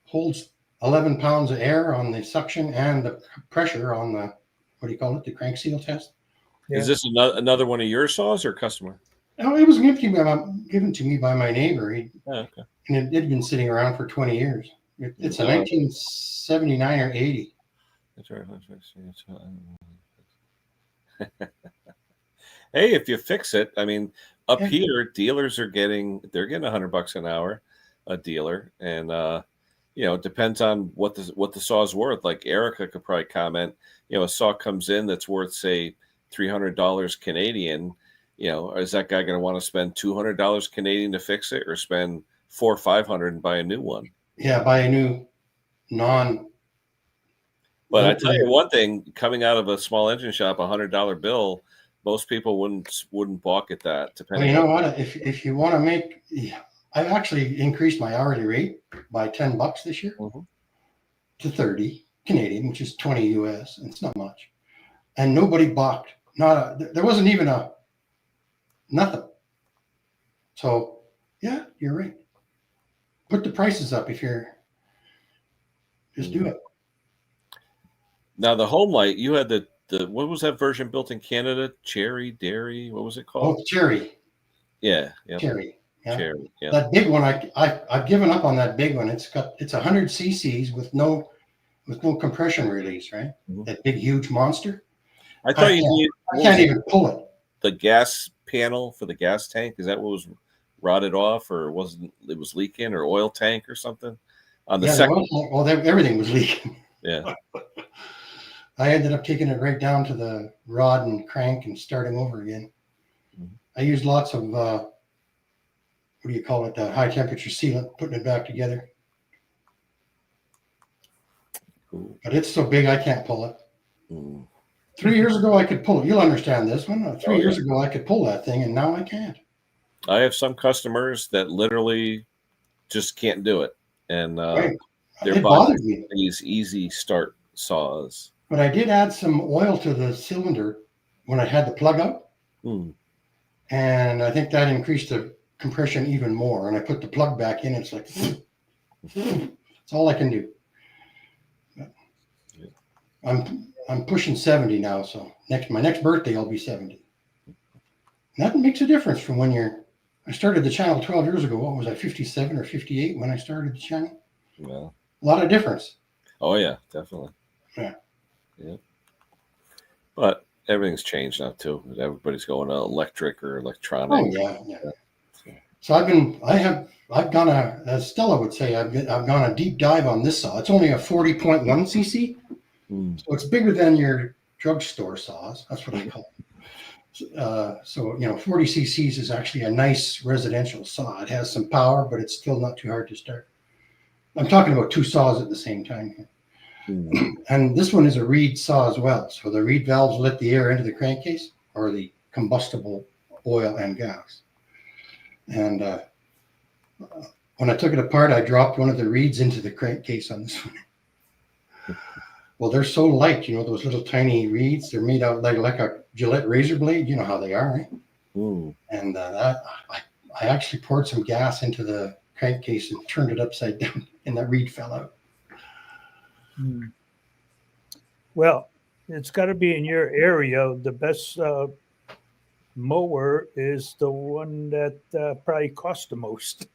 holds 11 pounds of air on the suction and the pressure on the, the crank seal test. Yeah. Is this another one of your saws or customer? Oh, it was given to me by my neighbor. Okay. And it had been sitting around for 20 years. It's a 1979 or 80. That's right. Hey, if you fix it, I mean, up here, dealers are getting $100 an hour, a dealer, and it depends on what the saw is worth. Like Erica could probably comment, a saw comes in that's worth say $300 Canadian. Is that guy going to want to spend $200 Canadian to fix it, or spend $400 or $500 and buy a new one? Yeah, buy a new non. But I tell you one thing, coming out of a small engine shop, $100 bill, most people wouldn't balk at that. Well, you know what? If you want to make, I've actually increased my hourly rate by $10 this year to 30 Canadian, which is 20 US, and it's not much. And nobody balked. There wasn't even nothing. So yeah, you're right. Put the prices up if you're. Just do it. Now the home light, you had the what was that version built in Canada? Cherry, Dairy, what was it called? Oh, Cherry. Yeah, yeah. Cherry. Yeah. Cherry. Yeah. That big one, I've given up on that big one. It's 100 cc's with no compression release, right? That big huge monster. I thought I can't even pull it. The gas panel for the gas tank, is that what was rotted off, or it was leaking, or oil tank or something? On the second, everything was leaking. Yeah. I ended up taking it right down to the rod and crank and starting over again. I used lots of high temperature sealant, putting it back together. Cool. But it's so big I can't pull it. 3 years ago I could pull it. You'll understand this one. 3 years ago I could pull that thing, and now I can't. I have some customers that literally just can't do it, and they're buying these easy start saws. But I did add some oil to the cylinder when I had the plug out, and I think that increased the compression even more. And I put the plug back in. It's like it's all I can do. I'm pushing 70 now, so my next birthday I'll be 70. And that makes a difference from when I started the channel 12 years ago. What was I, 57 or 58 when I started the channel? Well, a lot of difference. Oh yeah, definitely. Yeah. But everything's changed now too. Everybody's going to electric or electronic. Oh yeah. So I've gone as Stella would say, I've gone a deep dive on this saw. It's only a 40.1 cc. So it's bigger than your drugstore saws. That's what I call it. So, 40 cc's is actually a nice residential saw. It has some power, but it's still not too hard to start. I'm talking about two saws at the same time here. And this one is a reed saw as well. So the reed valves let the air into the crankcase, or the combustible oil and gas. And when I took it apart, I dropped one of the reeds into the crankcase on this one. Well, they're so light, those little tiny reeds. They're made out like a Gillette razor blade. You know how they are, right? And I actually poured some gas into the crankcase and turned it upside down, and that reed fell out. Well, it's got to be in your area. The best mower is the one that probably costs the most.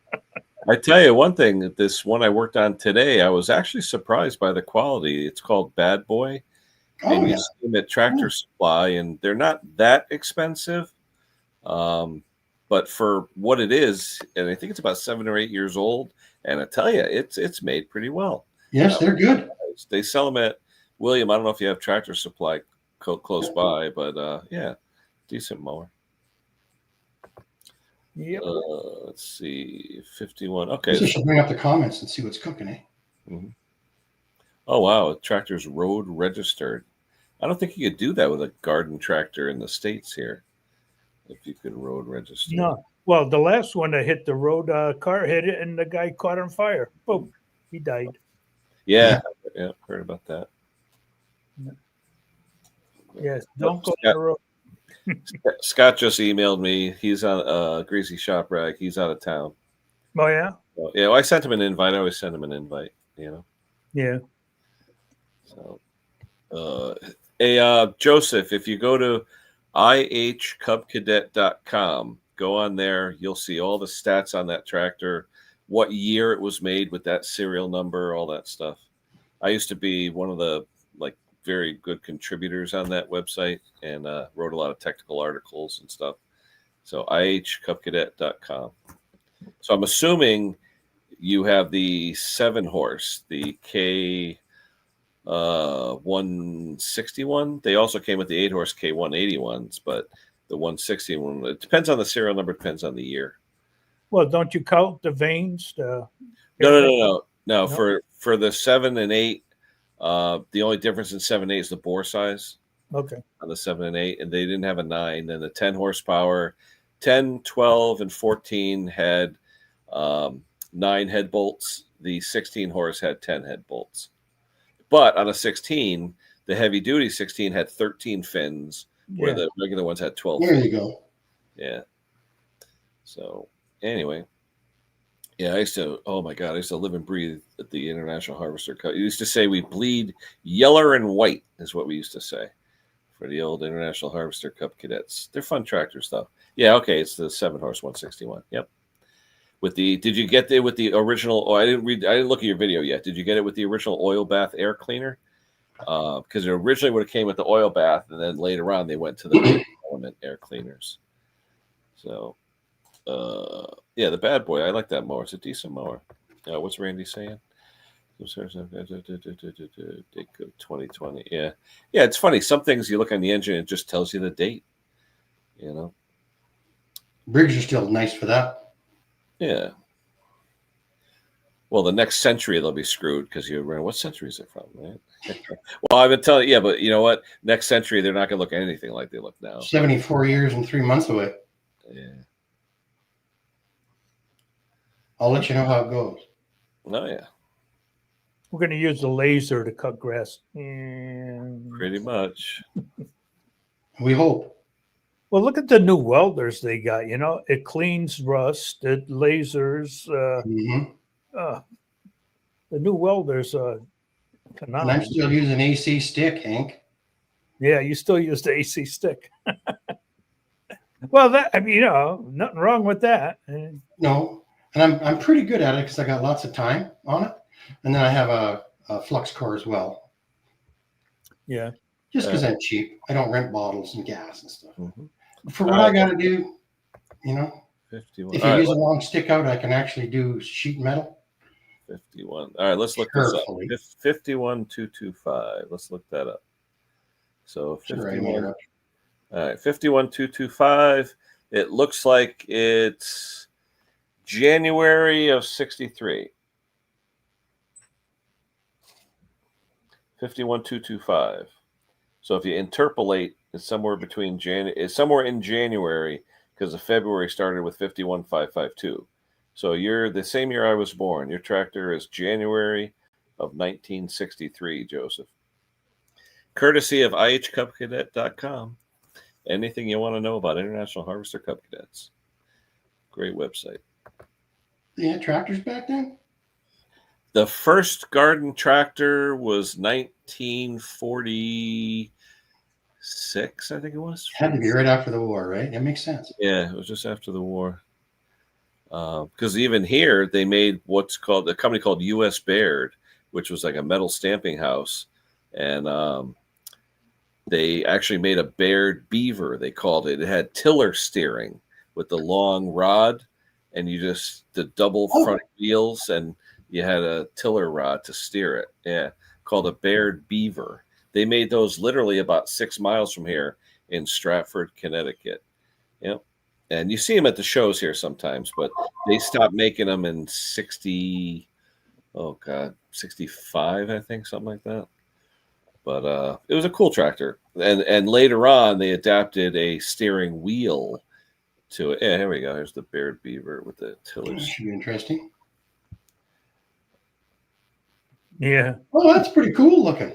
I tell you one thing, this one I worked on today, I was actually surprised by the quality. It's called Bad Boy. And you see them at Tractor Supply, and they're not that expensive. But for what it is, and I think it's about 7 or 8 years old, and I tell you, it's made pretty well. Yes, they're good. They sell them at William. I don't know if you have Tractor Supply close by, but yeah, decent mower. Yep. Let's see, 51. Okay. You should bring up the comments and see what's cooking, eh? Mm-hmm. Oh, wow. Tractor's road registered. I don't think you could do that with a garden tractor in the States here. If you could road register. No. Well, the last one that hit the road, car hit it, and the guy caught on fire. Boom. He died. Yeah. Heard about that. Yes. Don't go on the road. Scott just emailed me. He's on Greasy Shop Rag. He's out of town. Oh, yeah? So, yeah, well, I sent him an invite. I always send him an invite, Yeah. So, hey, Joseph, if you go to ihcubcadet.com, go on there. You'll see all the stats on that tractor, what year it was made with that serial number, all that stuff. I used to be one of the very good contributors on that website and wrote a lot of technical articles and stuff. So ihcubcadet.com. So I'm assuming you have the 7-horse, the K 161. They also came with the 8-horse K 181s, but the 161, it depends on the serial number, depends on the year. Well, don't you count the vanes? No. For the 7 and 8, the only difference in 7 and 8 is the bore size. Okay. On the 7 and 8, and they didn't have a 9. Then the 10 horsepower, 10, 12, and 14 had 9 head bolts. The 16 horse had 10 head bolts. But on a 16, the heavy duty 16 had 13 fins, where the regular ones had 12. There you go. Yeah. So anyway. Yeah, I used to live and breathe at the International Harvester Cup. You used to say we bleed yeller and white is what we used to say for the old International Harvester Cup cadets. They're fun tractors, though. Yeah, okay, it's the 7-horse 161. Yep. Did you get there with the original? Oh, I didn't look at your video yet. Did you get it with the original oil bath air cleaner? Because it originally would have came with the oil bath, and then later on they went to the element air cleaners. So. Yeah, the Bad Boy. I like that mower. It's a decent mower. What's Randy saying? 2020. Yeah. It's funny. Some things you look on the engine, it just tells you the date. Briggs are still nice for that. Yeah. Well, the next century they'll be screwed because what century is it from, right? Well, I've been telling you, yeah, but you know what? Next century they're not going to look anything like they look now. 74 years and 3 months away. Yeah. I'll let you know how it goes. Oh, yeah. We're going to use the laser to cut grass. Pretty much. We hope. Well, look at the new welders they got. It cleans rust. It lasers. The new welders are phenomenal. And I'm still using AC stick, Hank. Yeah, you still use the AC stick. Well, nothing wrong with that. No. And I'm pretty good at it because I got lots of time on it. And then I have a flux core as well. Yeah. Just because I'm cheap. I don't rent bottles and gas and stuff. Mm-hmm. For what I got to do, 51. If you use a long stick out, I can actually do sheet metal. 51. All right, let's look this up. 51225. Let's look that up. So 51. All right, 51225. It looks like it's January of 63. 51225. So if you interpolate, it's somewhere between it's somewhere in January because the February started with 51552. So you're the same year I was born. Your tractor is January of 1963, Joseph. Courtesy of ihcubcadet.com. Anything you want to know about International Harvester Cub Cadets. Great website. They had tractors back then? The first garden tractor was 1946, I think it was. Had to be right after the war, right? That makes sense. Yeah, it was just after the war. Because even here, they made what's called a company called U.S. Baird, which was like a metal stamping house. And they actually made a Baird Beaver, they called it. It had tiller steering with the long rod, and you just the double front wheels, and you had a tiller rod to steer it. Yeah, called a Baird Beaver. They made those literally about 6 miles from here in Stratford, Connecticut. Yep. And you see them at the shows here sometimes, but they stopped making them in 65, I think, something like that. But it was a cool tractor. And later on, they adapted a steering wheel to it. Yeah, here we go. Here's the Baird Beaver with the tillers. That should be interesting. Yeah. Oh, that's pretty cool looking.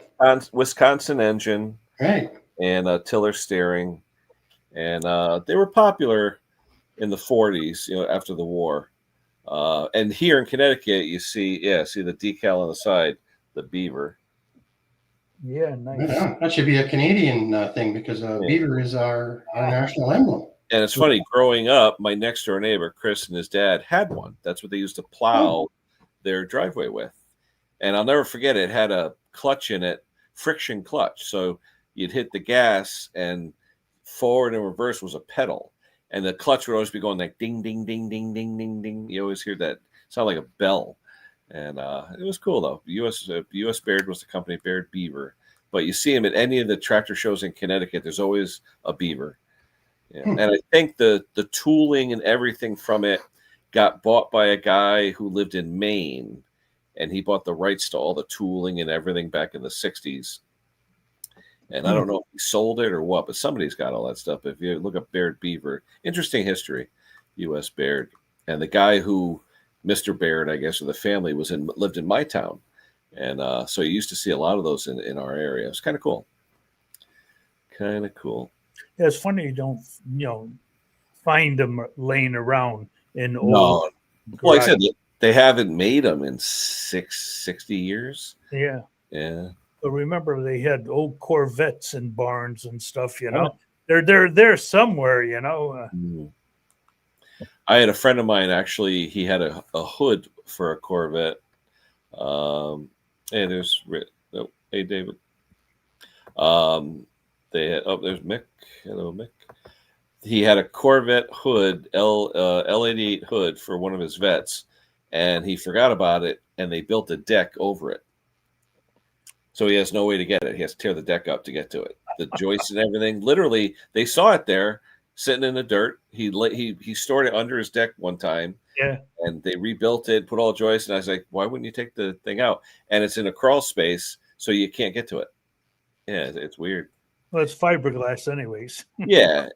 Wisconsin engine. Right. And tiller steering. And they were popular in the 40s, after the war. And here in Connecticut, you see the decal on the side, the beaver. Yeah, nice. Yeah, that should be a Canadian thing because beaver is our national emblem. And it's funny, growing up, my next door neighbor, Chris, and his dad had one. That's what they used to plow their driveway with. And I'll never forget it. It had a clutch in it, friction clutch. So you'd hit the gas and forward and reverse was a pedal. And the clutch would always be going like ding, ding, ding, ding, ding, ding, ding. You always hear that sound like a bell. And it was cool, though. US Baird was the company, Baird Beaver. But you see them at any of the tractor shows in Connecticut, there's always a beaver. Yeah. And I think the tooling and everything from it got bought by a guy who lived in Maine. And he bought the rights to all the tooling and everything back in the 60s. And I don't know if he sold it or what, but somebody's got all that stuff. If you look up Baird Beaver, interesting history, U.S. Baird. And the guy who, Mr. Baird, I guess, or the family lived in my town. And so you used to see a lot of those in our area. It's kind of cool. Kind of cool. Yeah, it's funny you don't, find them laying around in old. No. Well, like I said, they haven't made them in 60 years. Yeah. Yeah. But remember, they had old Corvettes in barns and stuff. They're there somewhere. I had a friend of mine. Actually, he had a hood for a Corvette. Hey, there's hey David. There's Mick. Hello, Mick. He had a Corvette hood, L88 hood for one of his vets, and he forgot about it, and they built a deck over it. So he has no way to get it. He has to tear the deck up to get to it. The joists and everything. Literally, they saw it there, sitting in the dirt. He stored it under his deck one time. Yeah. And they rebuilt it, put all joists, and I was like, why wouldn't you take the thing out? And it's in a crawl space, so you can't get to it. Yeah, it's weird. Well, it's fiberglass anyways. Yeah.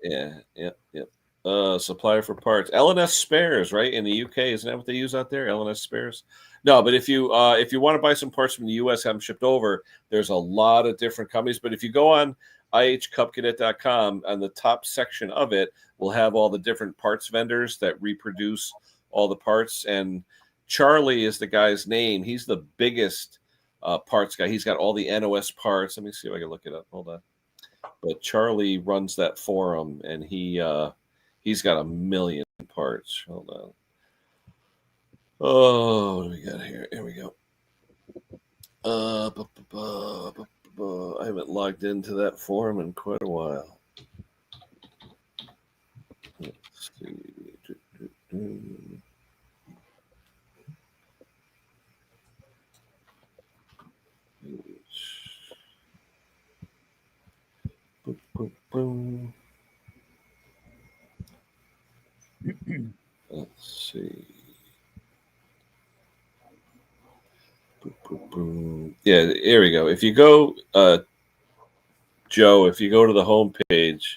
Supplier for parts. L&S Spares, right? In the UK, isn't that what they use out there? L&S Spares? No, but if you want to buy some parts from the US, have them shipped over, there's a lot of different companies. But if you go on ihcubcadet.com, on the top section of it, we'll have all the different parts vendors that reproduce all the parts. And Charlie is the guy's name. He's the biggest parts guy. He's got all the NOS parts. Let me see if I can look it up. Hold on. But Charlie runs that forum, and he's got 1 million parts. Hold on. Oh, what do we got here? Here we go. I haven't logged into that forum in quite a while. Let's see. Boom, boom, boom. see. Boom, boom, boom. Yeah, here we go. If you go, Joe, if you go to the homepage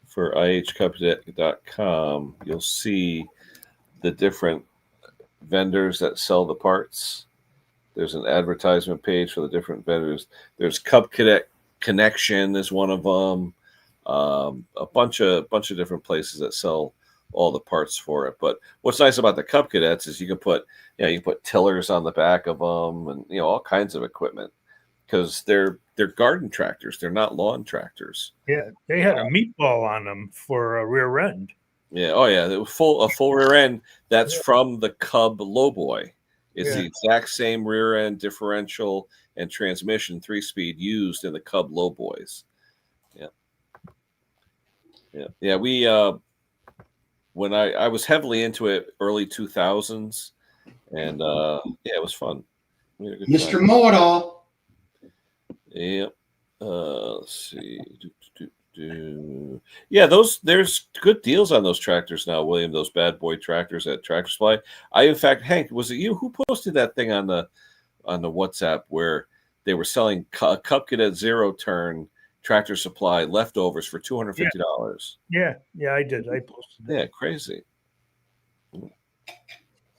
for ihcupcadet.com, you'll see the different vendors that sell the parts. There's an advertisement page for the different vendors. There's Cub Cadet Connection is one of them. A bunch of different places that sell all the parts for it. But what's nice about the Cub Cadets is you can put tillers on the back of them, and all kinds of equipment, because they're garden tractors. They're not lawn tractors. Yeah, they had a meatball on them for a rear end. Yeah. Oh yeah. A full rear end. That's from the Cub Lowboy. It's the exact same rear end differential and transmission 3-speed used in the Cub Lowboys. Yeah. We when I was heavily into it early 2000s, and it was fun. Mr. Know-it-all. Yep. Let's see. Yeah, there's good deals on those tractors now, William. Those bad boy tractors at Tractor Supply. In fact, Hank, was it you who posted that thing on the WhatsApp where they were selling Cub Cadet 0-turn Tractor Supply leftovers for $250? Yeah, I did. I posted it. Yeah, crazy.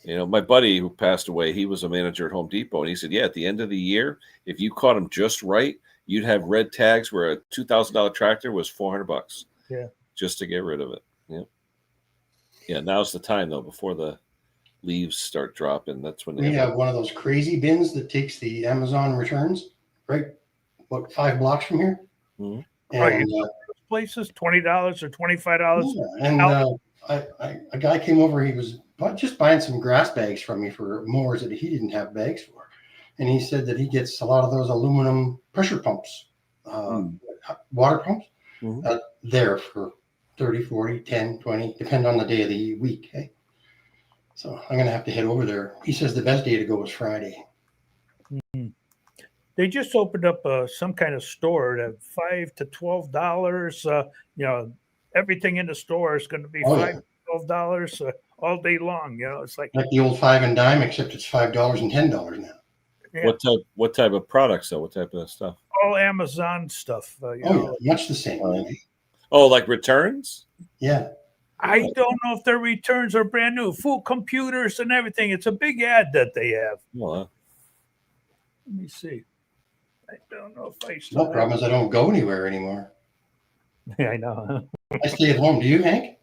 My buddy who passed away, he was a manager at Home Depot, and he said, at the end of the year, if you caught them just right, you'd have red tags where a $2,000 tractor was $400. Yeah, just to get rid of it. Yeah. Now's the time though, before the leaves start dropping. That's when we have one of those crazy bins that takes the Amazon returns, right? About 5 blocks from here. Mm-hmm. And places $20 or $25. Yeah, and a guy came over. He was just buying some grass bags from me for mowers that he didn't have bags for, and he said that he gets a lot of those aluminum pressure pumps, water pumps, there for 30, 40, 10, 20, depend on the day of the week. Okay? So I'm going to have to head over there. He says the best day to go is Friday. Mm-hmm. They just opened up some kind of store at $5 to $12. Everything in the store is going to be $5 to $12 all day long. It's like the old 5 and dime, except it's $5 and $10 now. Yeah. What type of products though? What type of stuff? All Amazon stuff. Much the same. Like returns? Yeah. I don't know if their returns are brand new. Full computers and everything. It's a big ad that they have. Well, let me see. I don't know if I still. No problem is I don't go anywhere anymore. Yeah, I know. I stay at home. Do you, Hank?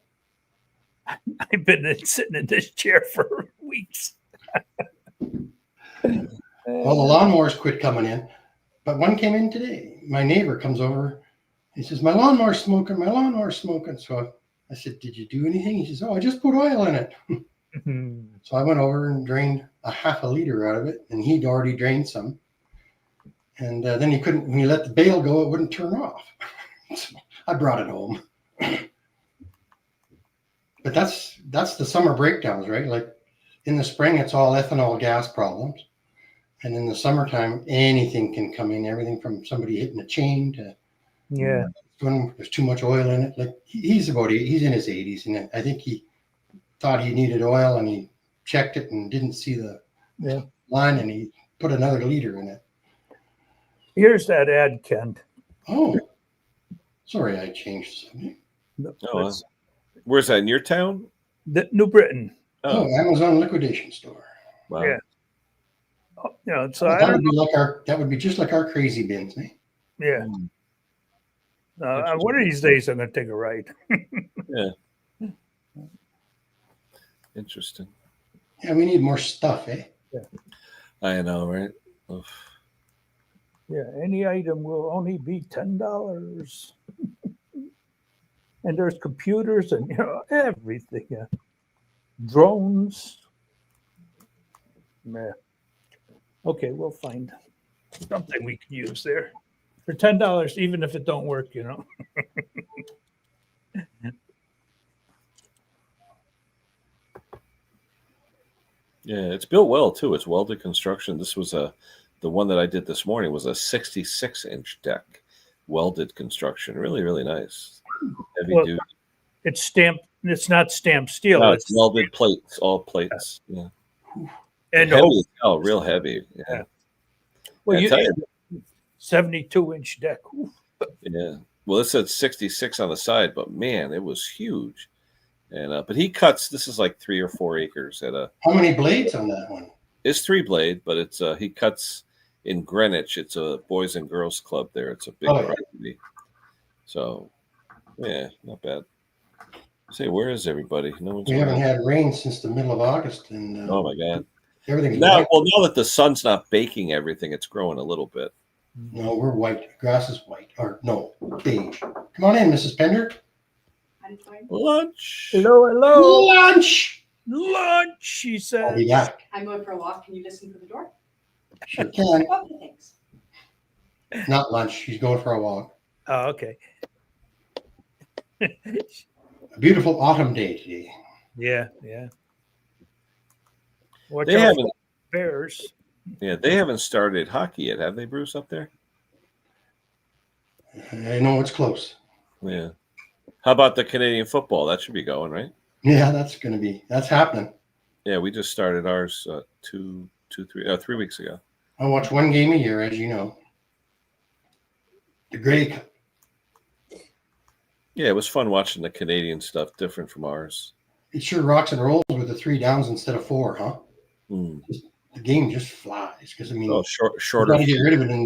I've been sitting in this chair for weeks. Well, the lawnmowers quit coming in, but one came in today. My neighbor comes over. He says, my lawnmower's smoking. My lawnmower's smoking. So I said, did you do anything? He says, I just put oil in it. So I went over and drained a half a liter out of it, and he'd already drained some. And then he couldn't, when he let the bail go, it wouldn't turn off. So I brought it home. But that's the summer breakdowns, right? Like in the spring, it's all ethanol gas problems. And in the summertime, anything can come in, everything from somebody hitting a chain to when there's too much oil in it. Like he's in his 80s, and I think he thought he needed oil, and he checked it and didn't see the line, and he put another liter in it. Here's that ad, Ken. Oh, sorry, I changed something. No, where's that, in your town? New Britain. Oh, Amazon liquidation store. Wow. Yeah. So that would be just like our crazy bins, eh? Yeah. One of these days, I'm going to take a ride. Yeah. Interesting. Yeah, we need more stuff, eh? Yeah. I know, right? Oof. Yeah, any item will only be $10. And there's computers and everything. Yeah. Drones. Yeah. Okay, we'll find something we can use there for $10, even if it don't work. Yeah, it's built well too. It's welded construction. This was the one that I did this morning was a 66-inch deck, welded construction. Really, really nice. Heavy duty. It's stamped And it's not stamped steel. No, it's welded plates, all plates. Yeah. and Heavy as hell, real heavy. Yeah. well, I tell you, 72-inch deck. Oof. yeah. Well, it said 66 on the side, but man, it was huge. And but he cuts. This is like 3 or 4 acres at a. How many blades on that one? It's 3 blade, but it's he cuts in Greenwich. It's a Boys and Girls Club there. It's a big property. So, yeah, not bad. Say, where is everybody? No one's. We haven't had rain since the middle of August, and oh my God! everything's Now, white. well, now that the sun's not baking everything, it's growing a little bit. No, we're white. Grass is white, or no, beige. Come on in, Mrs. Pender. Lunch. Hello. Lunch. Lunch, she I'll said. be back. I'm going for a walk. Can you listen for the door? Sure can. Okay, thanks. Not lunch. She's going for a walk. Oh, okay. A beautiful autumn day today. Yeah. Watch They out haven't. for bears. Yeah, they haven't started hockey yet, have they, Bruce? Up there? I know it's close. Yeah. How about the Canadian football? That should be going, right? Yeah, that's happening. Yeah, we just started ours 3 weeks ago. I watch one game a year, as you know. The Grey Cup. Yeah, it was fun watching the Canadian stuff, different from ours. It sure rocks and rolls with the 3 downs instead of 4, huh? Mm. The game just flies because I mean, Oh, you shorter. got to get rid of it in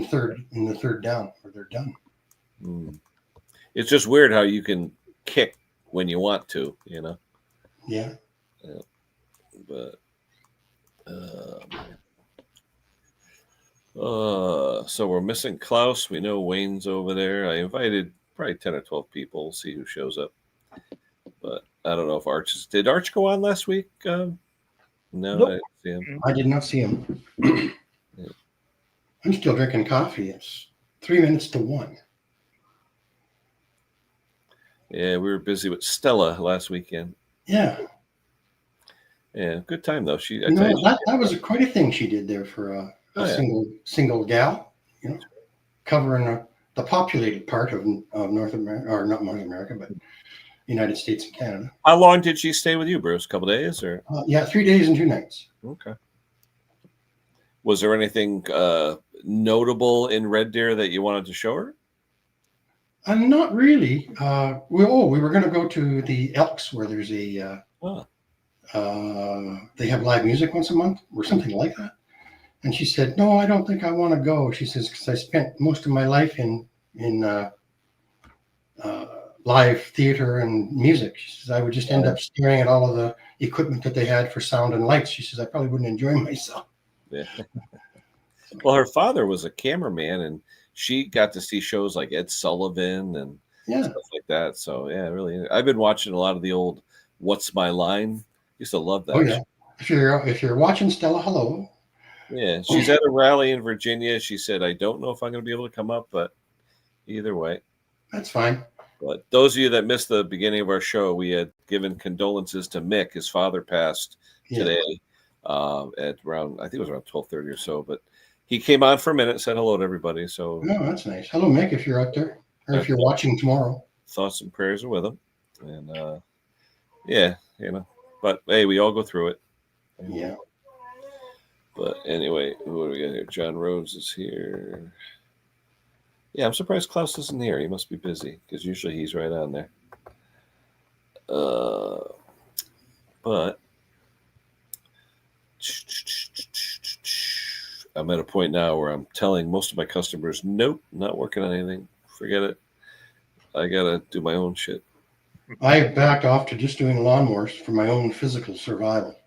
the third down, or they're done. Mm. It's just weird how you can kick when you want to, you know. Yeah. But so we're missing Klaus. We know Wayne's over there. I invited probably 10 or 12 people. We'll see who shows up. But I don't know if did Arch go on last week? No, Nope. I didn't see him. I did not see him. I'm still drinking coffee. It's 3 minutes to 1. Yeah, we were busy with Stella last weekend. Yeah. Yeah, good time though. That was quite a thing she did there for a single gal, you know, covering the populated part of North America, or not North America, but United States and Canada. How long did she stay with you, Bruce? A couple days, or? Yeah, 3 days and 2 nights. Okay. Was there anything notable in Red Deer that you wanted to show her? Not really. We were going to go to the Elks, where there's a they have live music once a month or something like that. And she said, "No, I don't think I want to go." She says, "Because I spent most of my life in live theater and music." She says, "I would just end up staring at all of the equipment that they had for sound and lights." She says, "I probably wouldn't enjoy myself." Yeah. Well, her father was a cameraman, and she got to see shows like Ed Sullivan and stuff like that. So yeah, really, I've been watching a lot of the old "What's My Line." Used to love that. Oh yeah. If you're watching Stella, hello. Yeah, she's at a rally in Virginia. She said, "I don't know if I'm going to be able to come up, but either way." That's fine. But those of you that missed the beginning of our show, we had given condolences to Mick. His father passed today at around, I think it was around 12:30 or so. But he came on for a minute, said hello to everybody. So, oh, that's nice. Hello, Mick, if you're out there, or if you're watching tomorrow. Thoughts and prayers are with him. And yeah, you know. But hey, we all go through it. Yeah. But anyway, what do we got here? John Rhodes is here. Yeah, I'm surprised Klaus isn't here. He must be busy because usually he's right on there. But I'm at a point now where I'm telling most of my customers, nope, not working on anything. Forget it. I got to do my own shit. I backed off to just doing lawnmowers for my own physical survival.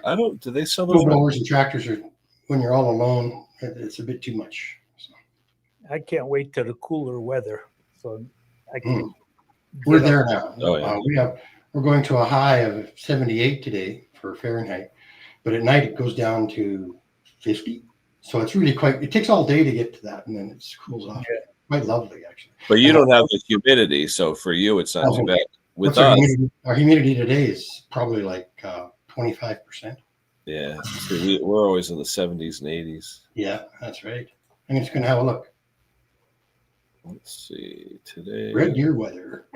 Do they sell those? Mowers and tractors are, when you're all alone, it's a bit too much. So. I can't wait till the cooler weather. So I can. We're there now. Oh, yeah. We're going to a high of 78 today for Fahrenheit, but at night it goes down to 50. So it's really it takes all day to get to that, and then it cools off. Yeah. Quite lovely, actually. But you don't have the humidity, so for you it's not too bad. With us, our humidity today is probably like 25%. Yeah, so we're always in the 70s and 80s. Yeah, that's right. I'm just going to have a look. Let's see today. Red Deer weather.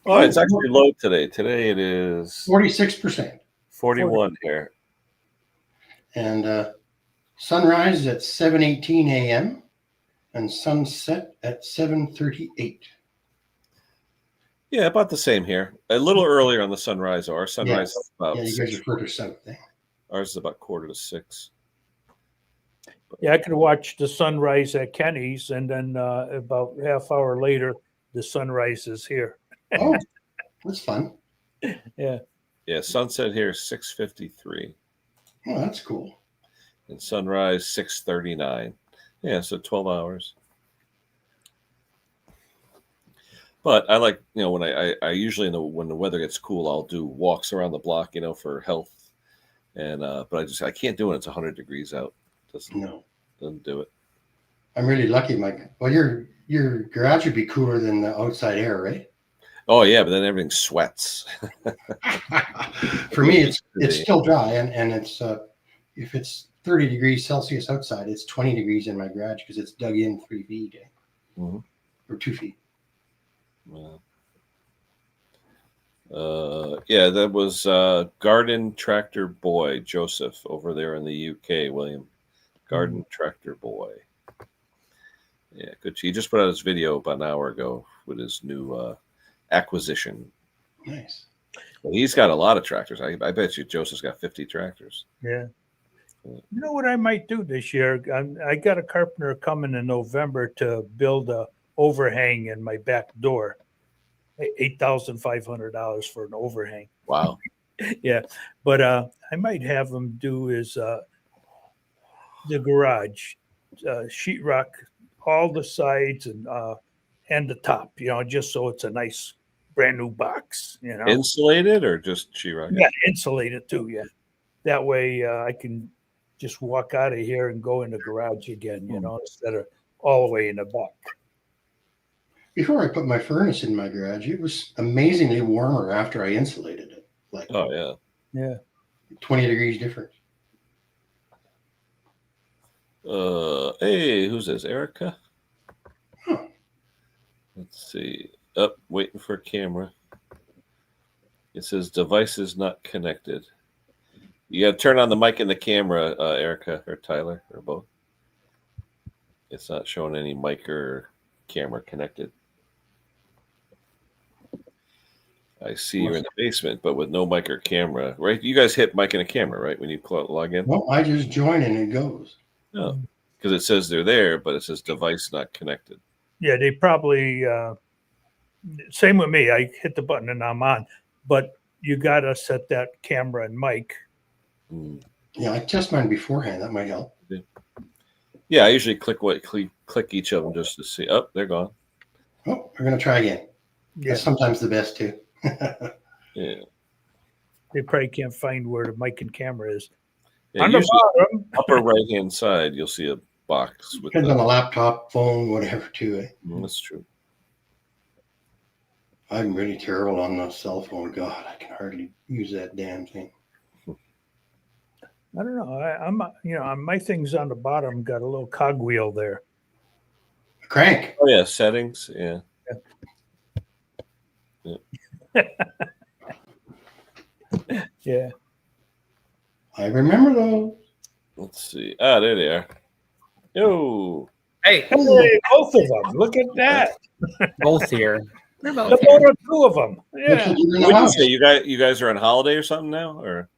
Oh, it's actually low today. Today it is 46%. 41 here. And sunrise is at 7:18 a.m. and sunset at 7:38. Yeah, about the same here. A little earlier on the sunrise. Our sunrise is about you guys 6. are further south there. Ours is about 5:45. Yeah, I could watch the sunrise at Kenny's, and then about half hour later, the sunrise is here. Oh, that's fun. Yeah. Yeah, sunset here is 6:53. Oh, that's cool. And sunrise 6:39. Yeah, so 12 hours. But I like, when I usually when the weather gets cool, I'll do walks around the block, for health. And but I can't do it. It's 100 degrees out. Doesn't do it. I'm really lucky, Mike. Well, your garage would be cooler than the outside air, right? Oh yeah, but then everything sweats. For me, it's still dry, and it's if it's 30 degrees Celsius outside, it's 20 degrees in my garage because it's dug in 3 feet Mm-hmm. or 2 feet. Yeah, that was Garden Tractor Boy Joseph over there in the UK. William, Garden Tractor Boy. Yeah, good. He just put out his video about an hour ago with his new acquisition. Nice. Well, he's got a lot of tractors. I bet you Joseph's got 50 tractors. Yeah. You know what I might do this year? I got a carpenter coming in November to build a overhang in my back door. $8,500 for an overhang. Wow. Yeah, but I might have him do is the garage, sheetrock all the sides and the top. Just so it's a nice brand new box. Insulated or just sheetrock? Yeah, insulated too. Yeah, that way I can just walk out of here and go in the garage again. Instead of all the way in the back. Before I put my furnace in my garage, it was amazingly warmer after I insulated it. Like, oh yeah, 20 degrees difference. Hey, who's this? Erica? Huh. Let's see. Up, waiting for a camera. It says devices not connected. You got to turn on the mic and the camera, Erica or Tyler or both. It's not showing any mic or camera connected. I see you're in the basement, but with no mic or camera, right? You guys hit mic and a camera, right? When you log in? No, I just join and it goes. Oh, because it says they're there, but it says device not connected. Yeah, they probably, same with me. I hit the button and I'm on, but you got to set that camera and mic. Yeah, I test mine beforehand. That might help. Yeah, I usually click each of them just to see. Oh, they're gone. Oh, we're going to try again. Yeah. That's sometimes the best too. Yeah. They probably can't find where the mic and camera is. Yeah, On the bottom. upper right-hand side, you'll see a box. With Depends on the laptop, phone, whatever too. That's true. I'm really terrible on the cell phone. God, I can hardly use that damn thing. I don't know. I'm my thing's on the bottom. Got a little cogwheel there. A crank. Oh yeah, settings. Yeah. Yeah. I remember those. Let's see. Ah, there they are. Yo. Hey, Both of them. Look at that. both here. We're The both here. both are two of them. Yeah. What you do in the What did you house? say? You guys are on holiday or something now, or?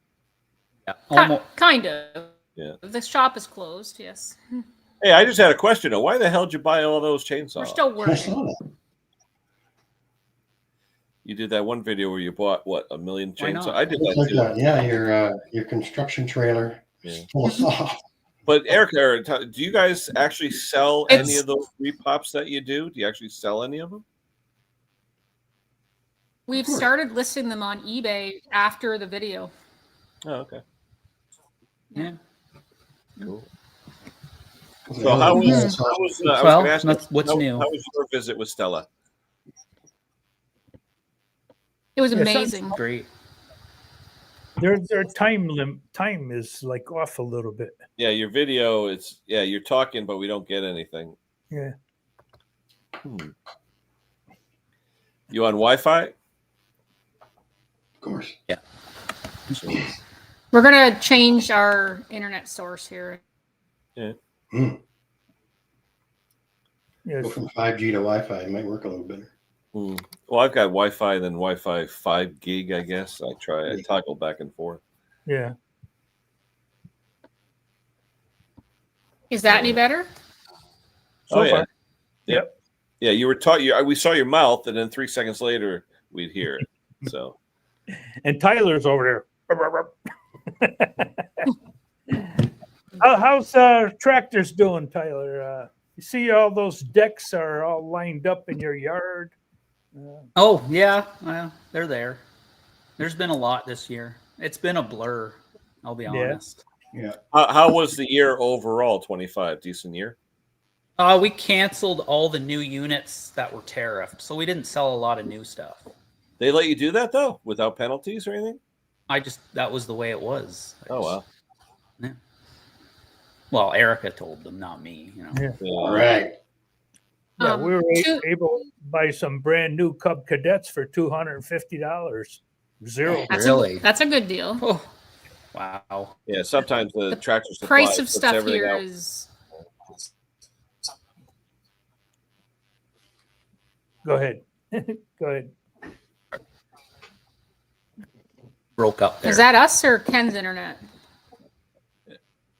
Kind of. Yeah. The shop is closed, yes. Hey, I just had a question. Why the hell did you buy all those chainsaws? We're still I working. saw that. You did that one video where you bought what, 1 million Why chainsaws? not? I did Looks that like too. that. Yeah, your construction trailer Yeah. full of saw. But Erica, do you guys actually sell any It's- of those repops that you do? Do you actually sell any of them? We've started listing them on eBay after the video. Oh, okay. Yeah. Cool. So how was, I was Well, gonna ask you, that's what's new. How was your visit with Stella? It was Yeah, amazing. Great. Their time is like off a little bit. Yeah, your video, you're talking, but we don't get anything. Yeah. You on Wi-Fi? Of course. Yeah. We're gonna change our internet source here. Go Yes. from 5G to Wi-Fi. It might work a little better. Well, I've got Wi-Fi, then Wi-Fi 5 gig, I guess. I toggle back and forth. Yeah. Is that any better? So yeah. far. Yep. Yeah, you were taught. We saw your mouth, and then 3 seconds later, we'd hear it. So. And Tyler's over there. How's tractors doing, Tyler? You see all those decks are all lined up in your yard? Oh, yeah. Well, they're there. There's been a lot this year. It's been a blur, I'll be honest. Yeah. How was the year overall? 25, decent year? We canceled all the new units that were tariffed, so we didn't sell a lot of new stuff. They let you do that, though, without penalties or anything? That was the way it was. Wow. Yeah. Well, Erica told them, not me. Yeah. All right. Yeah, we were able to buy some brand new Cub Cadets for $250. Zero. Really? That's a good deal. Oh, wow. Yeah, sometimes the tractor supply Price of puts stuff everything here out. is. Go ahead. Go ahead. Broke up there. Is that us or Ken's internet?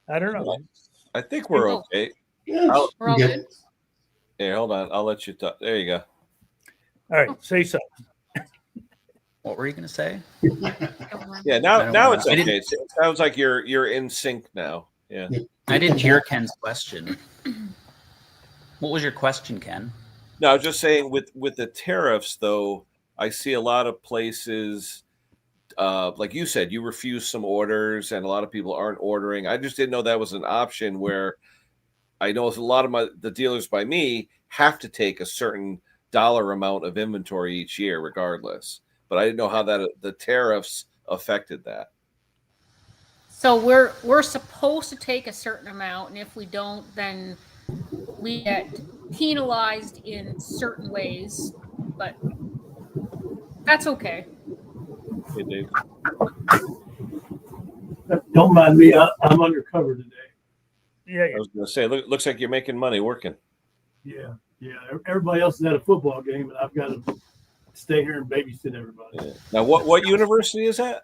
I don't know. I think we're okay. Yeah, We're all good. Here, hold on. I'll let you talk. There you go. All right, say something. What were you going to say? Yeah, now it's I okay. didn't- It sounds like you're in sync now. Yeah. I didn't hear Ken's question. What was your question, Ken? No, I was just saying with the tariffs, though, I see a lot of places, like you said, you refuse some orders, and a lot of people aren't ordering. I just didn't know that was an option. Where I know a lot of the dealers by me have to take a certain dollar amount of inventory each year, regardless. But I didn't know how the tariffs affected that. So we're supposed to take a certain amount, and if we don't, then we get penalized in certain ways. But that's okay. Hey, Dave. Don't mind me. I'm undercover today. Yeah, I was going to say, looks like you're making money working. Yeah. Everybody else is at a football game, and I've got to stay here and babysit everybody. Yeah. Now, what university is that?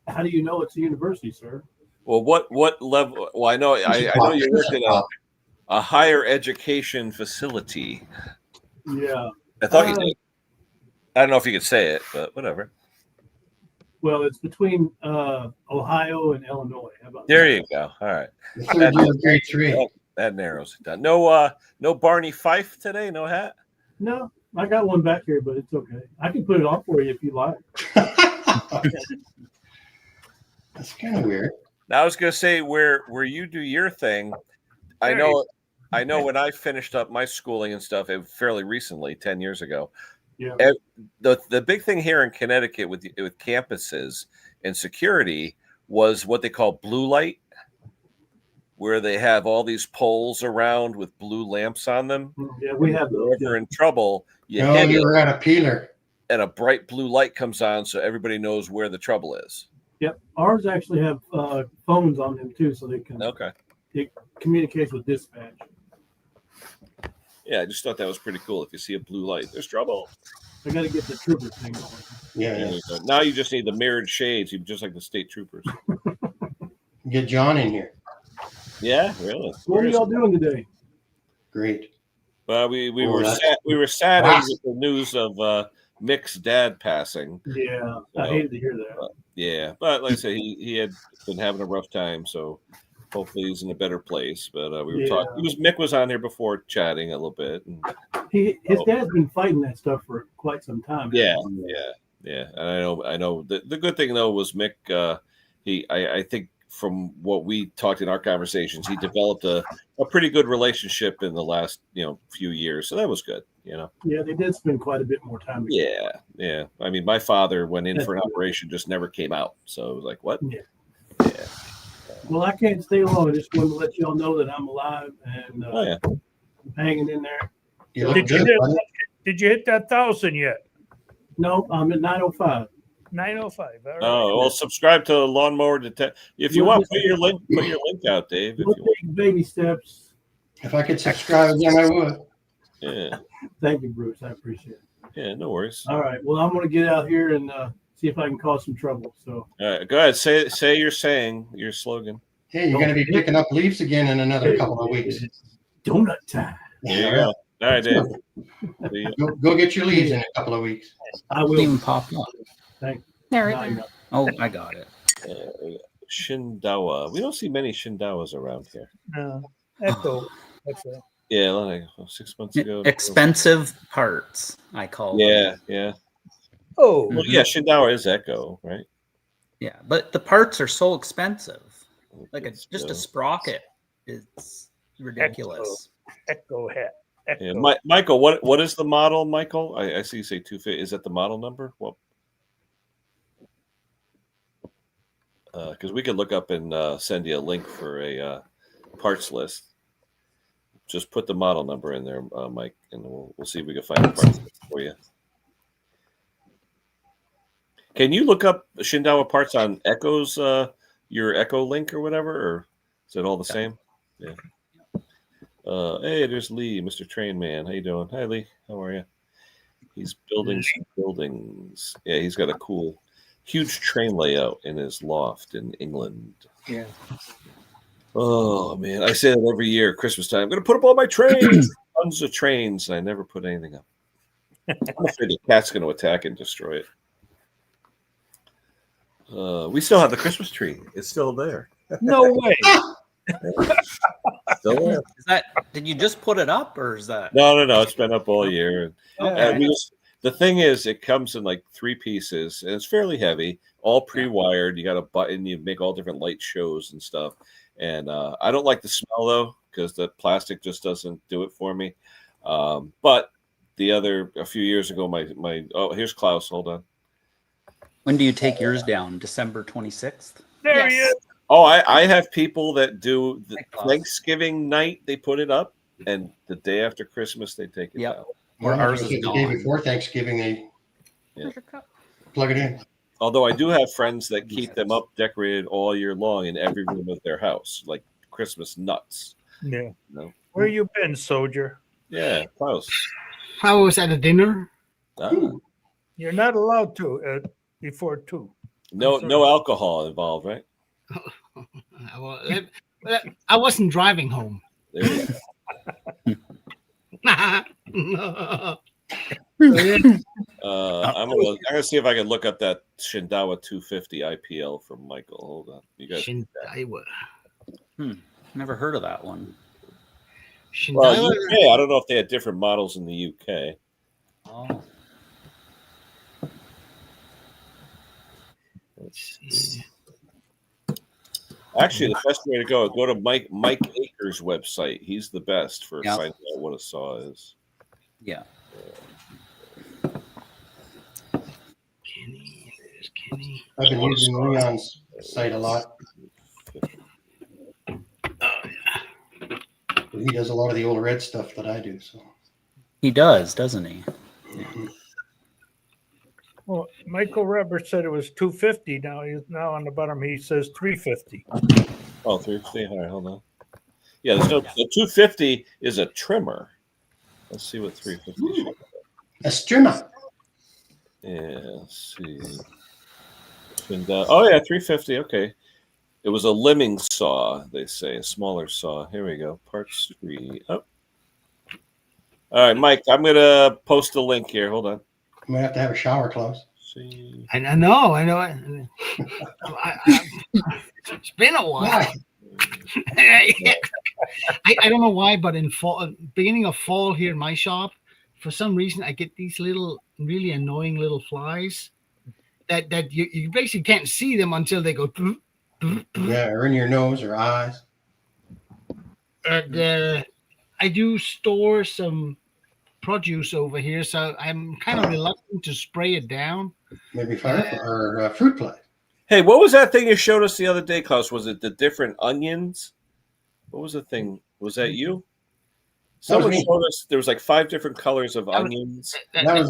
How do you know it's a university, sir? Well, what level? Well, I know you worked at a higher education facility. Yeah. I thought you did. I don't know if you could say it, but whatever. Well, it's between Ohio and Illinois. How about There that? you go. All right. The third year of grade 3. That narrows it down. No Barney Fife today. No hat. No, I got one back here, but it's okay. I can put it on for you if you like. That's kind of weird. Now I was going to say where you do your thing. I know when I finished up my schooling and stuff fairly recently, 10 years ago. Yeah. The big thing here in Connecticut with campuses and security was what they call blue light, where they have all these poles around with blue lamps on them. Yeah, we have those. If you're in trouble, you No, hit you it, were at a peeler. and a bright blue light comes on, so everybody knows where the trouble is. Yep. Ours actually have phones on them too, so they can it communicates with dispatch. Yeah, I just thought that was pretty cool. If you see a blue light, there's trouble. I got to get the trooper thing going. Yeah. Now you just need the mirrored shades, just like the state troopers. Get John in here. Yeah, really. What are y'all doing today? Great. Well, we Oh, were saddened Wow. with the news of Mick's dad passing. Yeah, I hated to hear that. Yeah, but like I said, he had been having a rough time, so hopefully he's in a better place. But we were talking. Mick was on here before chatting a little bit. And, His dad's been fighting that stuff for quite some time. Yeah. And I know. The good thing though was Mick. I think from what we talked in our conversations, he developed a pretty good relationship in the last few years. So that was good. Yeah, they did spend quite a bit more time together. Yeah. I mean, my father went in for an operation, just never came out. So it was like, what? Yeah. Well, I can't stay long. I just wanted to let y'all know that I'm alive and I'm hanging in there. You look good, buddy. Did you hit that 1,000 yet? No, I'm at 905. 905. All right. Oh, well, subscribe to Lawnmower Detect. If you want, put your link out, Dave. If We'll you want. take baby steps. If I could subscribe again, I would. Yeah. Thank you, Bruce. I appreciate it. Yeah, no worries. All right. Well, I'm going to get out here and see if I can cause some trouble. So, All right, go ahead. Say your slogan. Hey, you're going to be picking up leaves again in another couple of weeks. Donut time. There you go. All right, Dave. Go get your leaves in a couple of weeks. I will. Even pop up. Thank There you. we go. Oh, I got it. Shindawa. We don't see many Shindawas around here. No, Echo. That's it. Yeah, like 6 months ago. Expensive parts, I call them. Yeah. Oh, Well, yeah, Shindawa is Echo, right? Yeah, but the parts are so expensive. Like just a sprocket is ridiculous. Echo hat. Echo. Yeah, Michael, what is the model, Michael? I see you say 250. Is that the model number? Well, because we could look up and send you a link for a parts list. Just put the model number in there, Mike, and we'll see if we can find a parts list for you. Can you look up Shindawa parts on Echo's your Echo link or whatever, or is it all the same? Yeah. Hey, there's Lee, Mr. Train Man. How you doing? Hi, Lee. How are you? He's building some buildings. Yeah, he's got a cool, huge train layout in his loft in England. Yeah. Oh man, I say that every year, Christmas time. I'm gonna put up all my trains, tons of trains, and I never put anything up. I'm afraid the cat's gonna attack and destroy it. We still have the Christmas tree. It's still there. No way. Still there. Did you just put it up, or is that? No. It's been up all year. Okay. The thing is, it comes in like 3 pieces, and it's fairly heavy, all pre-wired. You got a button. You make all different light shows and stuff. And I don't like the smell though, because the plastic just doesn't do it for me. But a few years ago, here's Klaus. Hold on. When do you take yours down? December 26th? There he is. Oh, I have people that do the Thanksgiving night. They put it up, and the day after Christmas they take it down. Or ours is the gone. day before Thanksgiving, they plug it in. Although I do have friends that keep them up, decorated all year long in every room of their house, like Christmas nuts. Yeah. No. Where you been, soldier? Yeah, Klaus. I was at a dinner. You're not allowed to before 2. No alcohol involved, right? Well, I wasn't driving home. There you go. I'm gonna see if I can look up that Shindawa 250 IPL from Michael. Hold on, you guys. Shindawa. Never heard of that one. Well, UK, I don't know if they had different models in the UK. Oh. Let's see. Actually, the best way to go to Mike Akers' website. He's the best for finding out what a saw is. Yeah. Kenny. I've been using Leon's site a lot. He does a lot of the old red stuff that I do. So He does, doesn't he? Well, Michael Roberts said it was 250. Now on the bottom he says 350. Oh, 350. All right, hold on. Yeah, the 250 is a trimmer. Let's see what 350 is. a trimmer. Yeah, let's see. Oh yeah, 350. Okay. It was a limbing saw, they say, a smaller saw. Here we go. Parts 3. Oh. All right, Mike, I'm going to post a link here. Hold on. I'm going to have a shower, Klaus. See. I know. It's been a while. I don't know why, but in fall, beginning of fall here in my shop, for some reason, I get these little, really annoying little flies that you basically can't see them until they go. Yeah, or in your nose or eyes. And I do store some produce over here, so I'm kind of reluctant to spray it down. Maybe fire or fruit fly. Hey, what was that thing you showed us the other day, Klaus? Was it the different onions? What was the thing? Was that you? Someone showed us there was like 5 different colors of onions. That was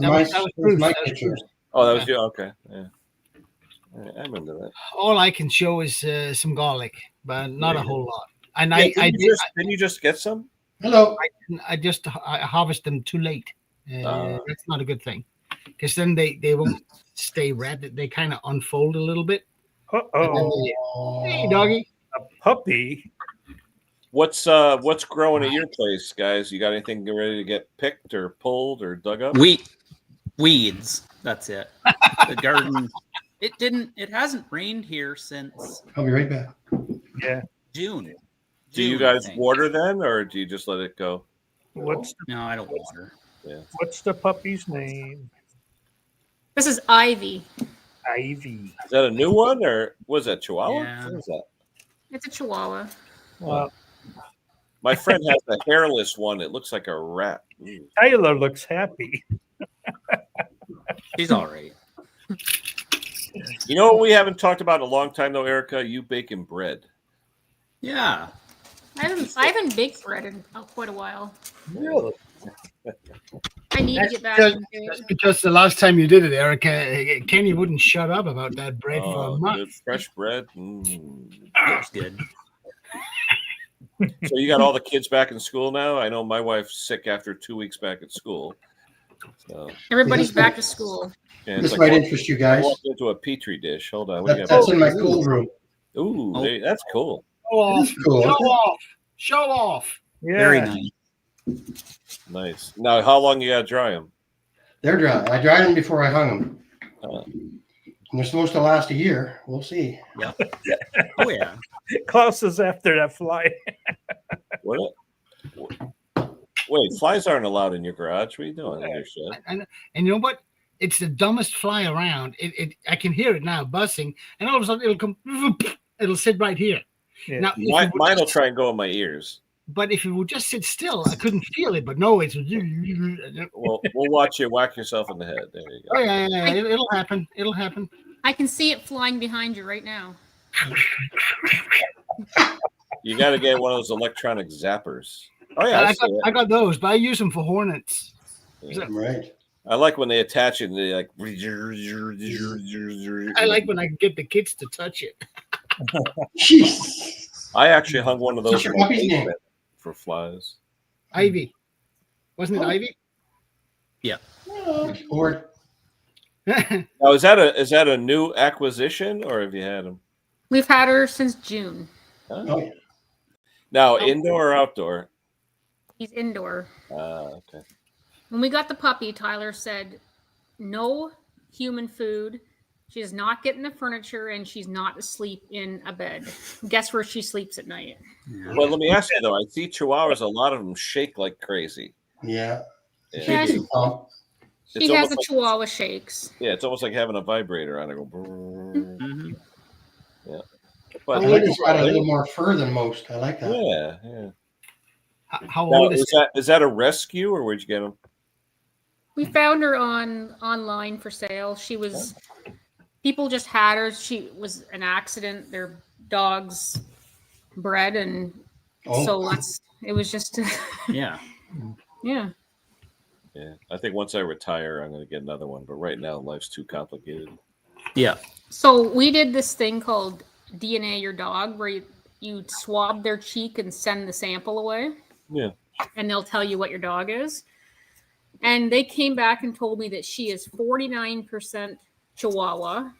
my pictures. Oh, that was you. Okay, yeah. I remember that. All I can show is some garlic, but not a whole lot. And yeah, didn't you just get some? Hello. I harvest them too late. That's not a good thing, because then they won't stay red. They kind of unfold a little bit. Hey, doggy. A puppy. What's growing at your place, guys? You got anything ready to get picked or pulled or dug up? Weeds. That's it. The garden. It hasn't rained here since. I'll be right back. Yeah. June. Do you guys water then, or do you just let it go? No, I don't water. Yeah. What's the puppy's name? This is Ivy. Ivy. Is that a new one, or was that Chihuahua? Yeah. What is that? It's a Chihuahua. My friend has a hairless one. It looks like a rat. Ooh. Taylor looks happy. She's all right. You know what we haven't talked about in a long time, though, Erica? You baking bread. Yeah. I haven't baked bread in quite a while. Really? I need to get back into it. That's because the last time you did it, Erica, Kenny wouldn't shut up about that bread for a month. Good fresh bread. That's good. So you got all the kids back in school now? I know my wife's sick after 2 weeks back at school. So Everybody's back to school. yeah, This might interest you guys. I walked into a petri dish. Hold on. What do you That's got? in my cold room. Ooh, that's cool. Show off. Cool. Show off. Show off. Yeah. Very nice. Nice. Now, how long you got to dry them? They're dry. I dried them before I hung them. Uh, And they're supposed to last a year. We'll see. Yeah. Oh yeah. Klaus is after that fly. what? Wait, flies aren't allowed in your garage. What are you doing in your shed? And you know what? It's the dumbest fly around. I can hear it now buzzing, and all of a sudden it'll come. It'll sit right here. Yeah. Now, Mine will try and go in my ears. But if it would just sit still, I couldn't feel it. But no, it's. Well, we'll watch you whack yourself in the head. There you go. Oh yeah. It'll happen. It'll happen. I can see it flying behind you right now. You got to get one of those electronic zappers. Oh yeah, I got those, but I use them for hornets. Yeah. Right. I like when they attach it and they like. I like when I can get the kids to touch it. Jeez. I actually hung one of those What's your puppy's name? for flies. Ivy, wasn't it Ivy? Yeah. Oh, bored. Now, is that a new acquisition, or have you had them? We've had her since June. Oh, yeah. Now, indoor or outdoor? He's indoor. Okay. When we got the puppy, Tyler said, no human food. She is not getting the furniture, and she's not asleep in a bed. Guess where she sleeps at night? Yeah. Well, let me ask you, though. I see chihuahuas, a lot of them shake like crazy. Yeah. Yeah, she It's has almost the like- Chihuahua shakes. Yeah, it's almost like having a vibrator on it. Go brrrr. Mhm. Yeah. I But like it's got a little more fur than most. I like that. yeah. How Now, old is is that a rescue, or where'd you get them? We found her online for sale. She was people just had her. She was an accident. Their dogs bred, and so it was just Yeah. yeah. Yeah, I think once I retire, I'm going to get another one. But right now, life's too complicated. Yeah. So we did this thing called DNA Your Dog, where you swab their cheek and send the sample away. Yeah. And they'll tell you what your dog is. And they came back and told me that she is 49% Chihuahua,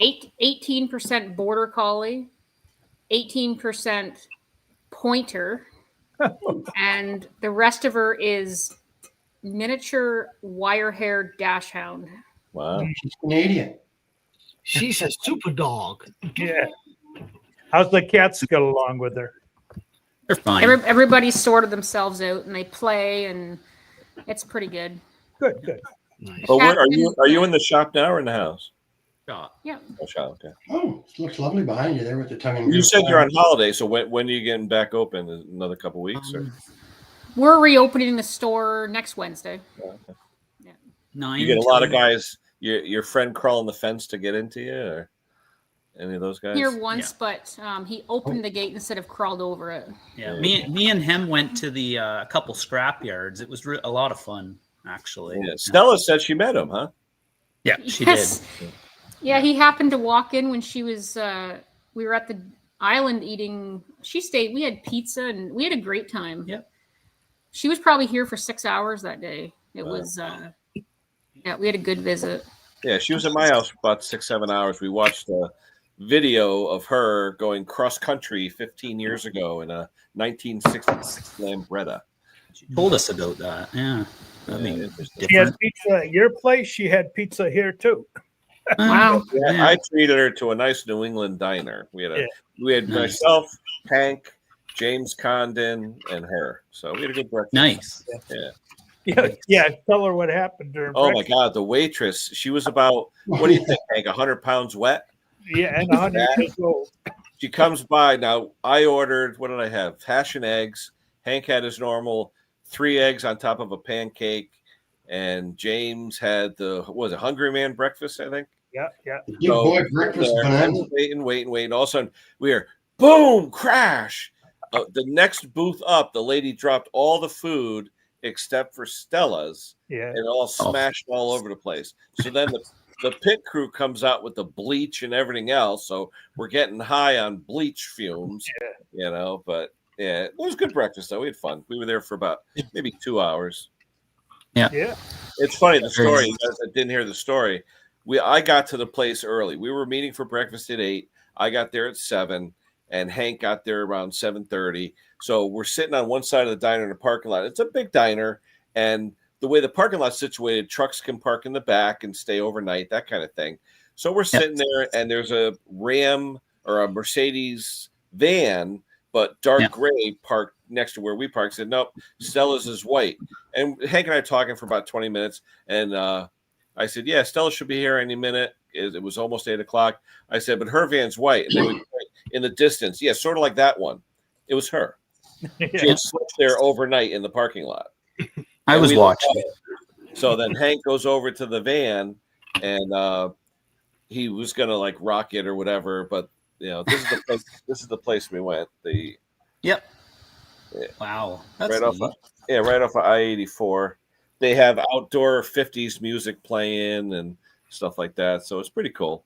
18% Border Collie, 18% Pointer, and the rest of her is miniature wire-haired dachshund. Wow. She's Canadian. She's a super dog. Yeah. How's the cats get along with her? They're fine. Everybody sorted themselves out, and they play, and it's pretty good. Good. Nice. But where are you in the shop now or in the house? Yeah. Oh, shop. Okay. Oh, it looks lovely behind you there with the tongue and You said you're on holiday, so when are you getting back open? Another couple weeks, or We're reopening the store next Wednesday. okay. 9 You get a lot of to- guys. Your friend crawling the fence to get into you, or any of those guys? Here once, but he opened the gate instead of crawled over it. Yeah. Me and him went to the couple scrap yards. It was a lot of fun, actually. Yeah. Stella said she met him, huh? Yeah, she Yes. did. Yeah, he happened to walk in when she was. We were at the island eating. She stayed. We had pizza and we had a great time. Yep. She was probably here for 6 hours that day. It Wow. was. Yeah, we had a good visit. Yeah, she was at my house for about 6-7 hours. We watched a video of her going cross country 15 years ago in a 1966 Lambretta. She told us about that. Yeah. I mean, She had different. pizza at your place. She had pizza here too. Wow. Yeah, I treated her to a nice New England diner. We had Nice. myself, Hank, James Condon, and her. So we had a good breakfast. Nice. Yeah. Yeah. Tell her what happened during. Oh my breakfast. God, the waitress. She was about, what do you think, Hank? 100 pounds wet. Yeah, and 100 years old. She comes by. Now I ordered. What did I have? Hash and eggs. Hank had his normal 3 eggs on top of a pancake, and James had the Hungry Man breakfast, I think. Yeah. Big boy breakfast bonanza. Waiting. All of a sudden, we hear boom, crash. The next booth up, the lady dropped all the food except for Stella's, Yeah. and all smashed all over the place. So then the pit crew comes out with the bleach and everything else. So we're getting high on bleach fumes, but yeah, it was good breakfast though. We had fun. We were there for about maybe 2 hours. Yeah. It's funny, the story. You guys that didn't hear the story. I got to the place early. We were meeting for breakfast at 8. I got there at 7, and Hank got there around 7:30. So we're sitting on one side of the diner in the parking lot. It's a big diner, and the way the parking lot's situated, trucks can park in the back and stay overnight, that kind of thing. So we're sitting there, and there's a Ram or a Mercedes van, but dark gray, parked next to where we parked. Said, nope, Stella's is white. And Hank and I are talking for about 20 minutes, and I said, yeah, Stella should be here any minute. It was almost 8 o'clock. I said, but her van's white. And then we in the distance, sort of like that one. It was her. She had slept there overnight in the parking lot. I was watching. So then Hank goes over to the van, and he was gonna like rock it or whatever. But this is the place. This is the place we went. Wow. That's right off of I-84. They have outdoor 50s music playing and stuff like that. So it's pretty cool.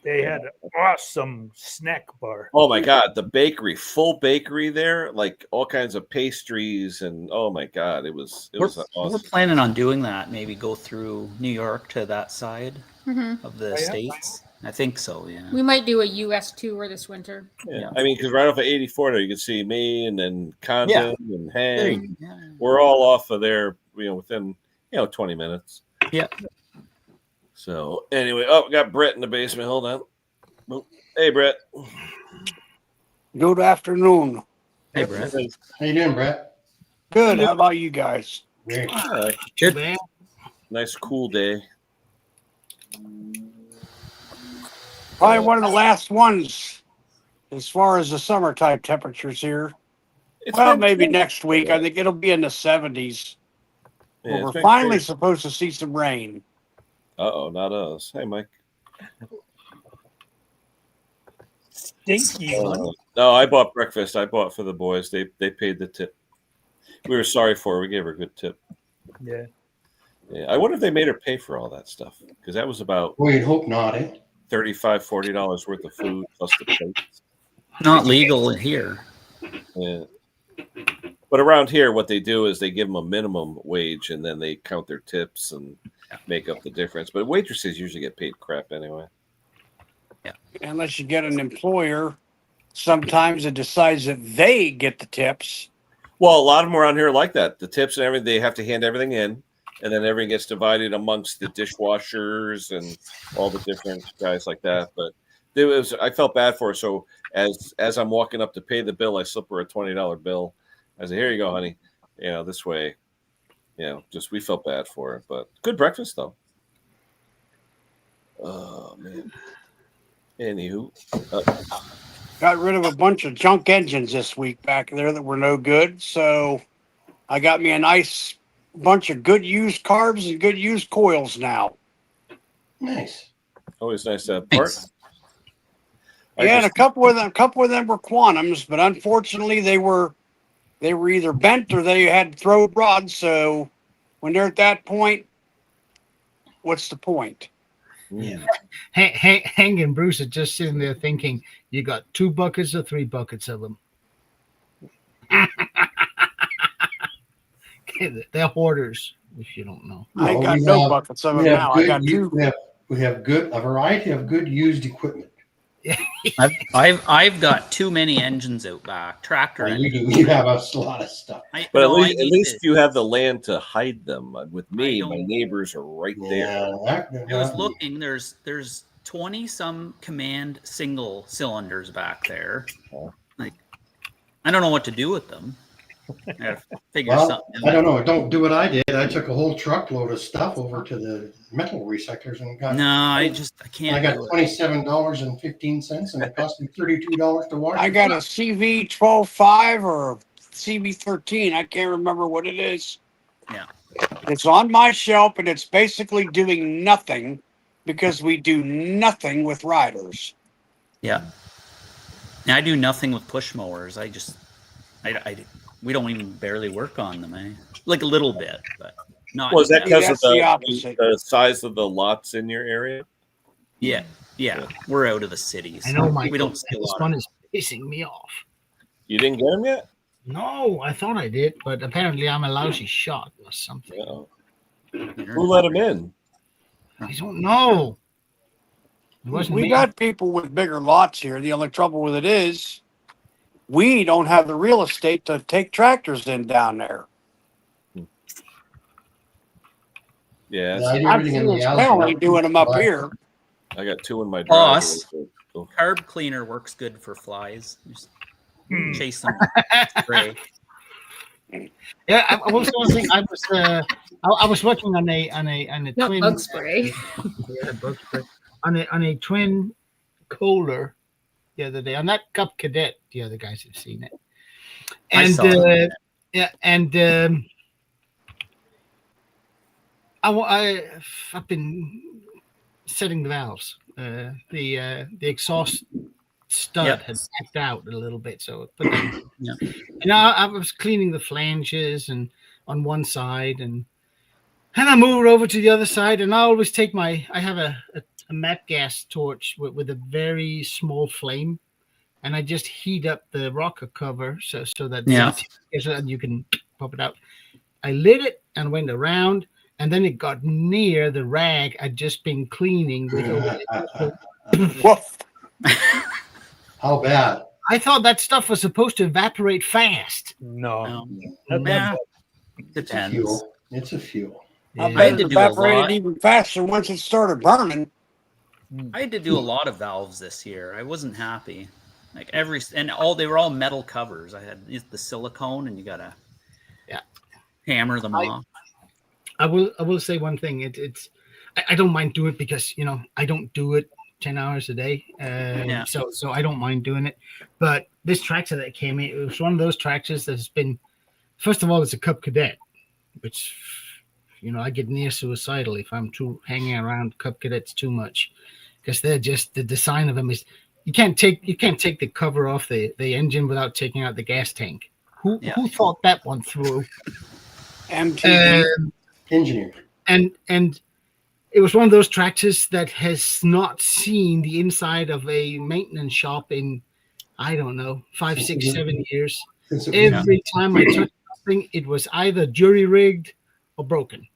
They had an awesome snack bar. Oh my God, the bakery, full bakery there, like all kinds of pastries, and oh my God, it was awesome. We're planning on doing that. Maybe go through New York to that side of the states. I think so. Yeah. We might do a U.S. tour this winter. Yeah. I mean, because right off of 84 there, you can see me and then Condon and Hank. We're all off of there, within 20 minutes. Yeah. So anyway, we got Brett in the basement. Hold on. Hey, Brett. Good afternoon. Hey, Brett. How you doing, Brett? Good. How about you guys? Great. Good. Nice cool day. Probably one of the last ones as far as the summer type temperatures here. Well, maybe next week. I think it'll be in the 70s. Yeah, we're finally supposed to see some rain. Uh-oh, not us. Hey, Mike. Stinky one. No, I bought breakfast. I bought for the boys. They paid the tip. We were sorry for her. We gave her a good tip. Yeah. I wonder if they made her pay for all that stuff, because that was about We'd hope not, eh? $35-40 worth of food plus the plates. Not legal here. Yeah. But around here, what they do is they give them a minimum wage, and then they count their tips and make up the difference. But waitresses usually get paid crap anyway. Yeah. Unless you get an employer, sometimes it decides that they get the tips. Well, a lot of them around here are like that. The tips and everything, they have to hand everything in, and then everything gets divided amongst the dishwashers and all the different guys like that. But I felt bad for her. So as I'm walking up to pay the bill, I slip her a $20 bill. I said, here you go, honey. This way. Just we felt bad for her. But good breakfast, though. Oh, man. Anywho. Got rid of a bunch of junk engines this week back there that were no good. So I got me a nice bunch of good used carbs and good used coils now. Nice. Always nice to have parts. Yeah, and a couple of them were quantums, but unfortunately they were either bent or they had thrown rods. So when they're at that point, what's the point? Yeah. Hank and Bruce are just sitting there thinking, you got 2 buckets or 3 buckets of them. They're hoarders, if you don't know. I got no buckets of them now. I got 2. We have a variety of good used equipment. I've got too many engines out back. Tractor engines. You have a lot of stuff. But at least you have the land to hide them. With me, my neighbors are right there. I was looking. There's 20 some command single cylinders back there. Like, I don't know what to do with them. I gotta figure something out. I don't know. Don't do what I did. I took a whole truckload of stuff over to the metal recyclers and got. No, I can't. I got $27.15, and it cost me $32 to wash. I got a CV 12.5 or CV 13. I can't remember what it is. Yeah, it's on my shelf, and it's basically doing nothing because we do nothing with riders. Yeah, I do nothing with push mowers. We don't even barely work on them, like a little bit, but not. Was that because of the size of the lots in your area? Yeah. We're out of the cities. I know, we don't see a lot. This one is pissing me off. You didn't get them yet? No, I thought I did, but apparently I'm a lousy shot or something. Who let him in? I don't know. We got people with bigger lots here. The only trouble with it is, we don't have the real estate to take tractors in down there. Yeah, I'm apparently doing them up here. I got 2 in my driveway. Carb cleaner works good for flies. Just chase them. Spray. Yeah, I was thinking. I was working on a twin bug spray. Bug spray on a twin Kohler the other day on that Cup Cadet. The other guys have seen it, and I've been setting the valves. The exhaust stud had backed out a little bit, so and I was cleaning the flanges and on one side, and I move it over to the other side, and I always take I have a MAP gas torch with a very small flame. And I just heat up the rocker cover so that you can pop it out. I lit it and went around, and then it got near the rag I'd just been cleaning with. How bad? I thought that stuff was supposed to evaporate fast. No. Depends. It's a fuel. I bet it evaporated even faster once it started burning. I had to do a lot of valves this year. I wasn't happy. Like they were all metal covers. I had the silicone, and you gotta hammer them off. I will say one thing. I don't mind doing it because I don't do it 10 hours a day. So I don't mind doing it. But this tractor that came in, it was one of those tractors that's been. First of all, it's a Cup Cadet, which I get near suicidal if I'm hanging around Cup Cadets too much, because they're just the design of them is. You can't take the cover off the engine without taking out the gas tank. Who thought that one through? MTV engineer. And it was one of those tractors that has not seen the inside of a maintenance shop in, I don't know, 5, 6, 7 years. Every time I touched something, it was either jury rigged or broken.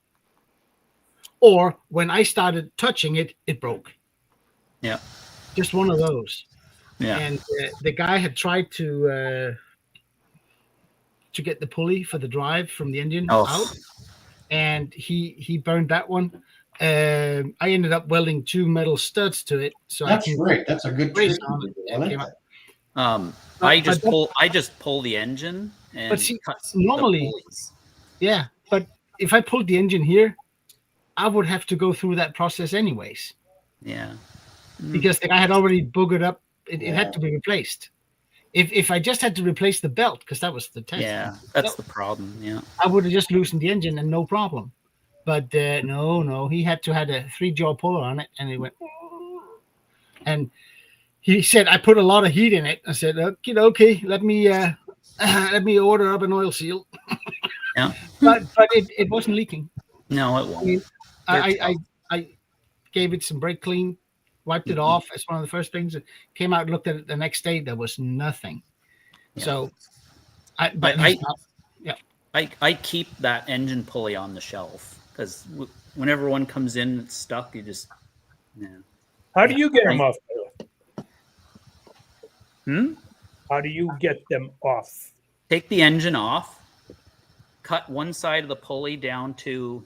Or when I started touching it, it broke. Yeah. Just one of those. Yeah. And the guy had tried to get the pulley for the drive from the engine out, and he burned that one. I ended up welding 2 metal studs to it. So that's great. That's a good trick. I just pull the engine. And but see, normally, but if I pulled the engine here, I would have to go through that process anyways. Yeah. Because the guy had already boogered up. It had to be replaced. If I just had to replace the belt, because that was the test. Yeah, that's the problem. Yeah. I would have just loosened the engine and no problem. But no, he had a 3-jaw puller on it, and he went. And he said, I put a lot of heat in it. I said, okay, let me order up an oil seal. Yeah. But it wasn't leaking. No, it won't. I gave it some brake clean, wiped it off. It's one of the first things that came out. Looked at it the next day. There was nothing. Yeah. So, I keep that engine pulley on the shelf because whenever one comes in, it's stuck. You just How do you get them off? How do you get them off? Take the engine off, cut one side of the pulley down to,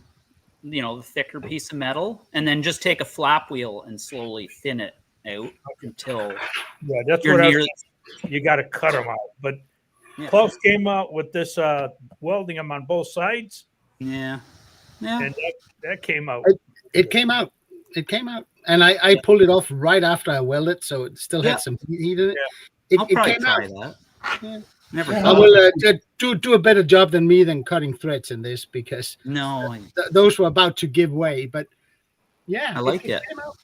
the thicker piece of metal, and then just take a flap wheel and slowly thin it out until that's what you got to cut them out. But Klaus came out with this welding them on both sides. Yeah. And that came out. It came out. It came out. And I pulled it off right after I welded it, so it still had some heat in it. I'll probably try that. Yeah. Never. I will do a better job than me than cutting threads in this because those were about to give way. But I like it. Came out.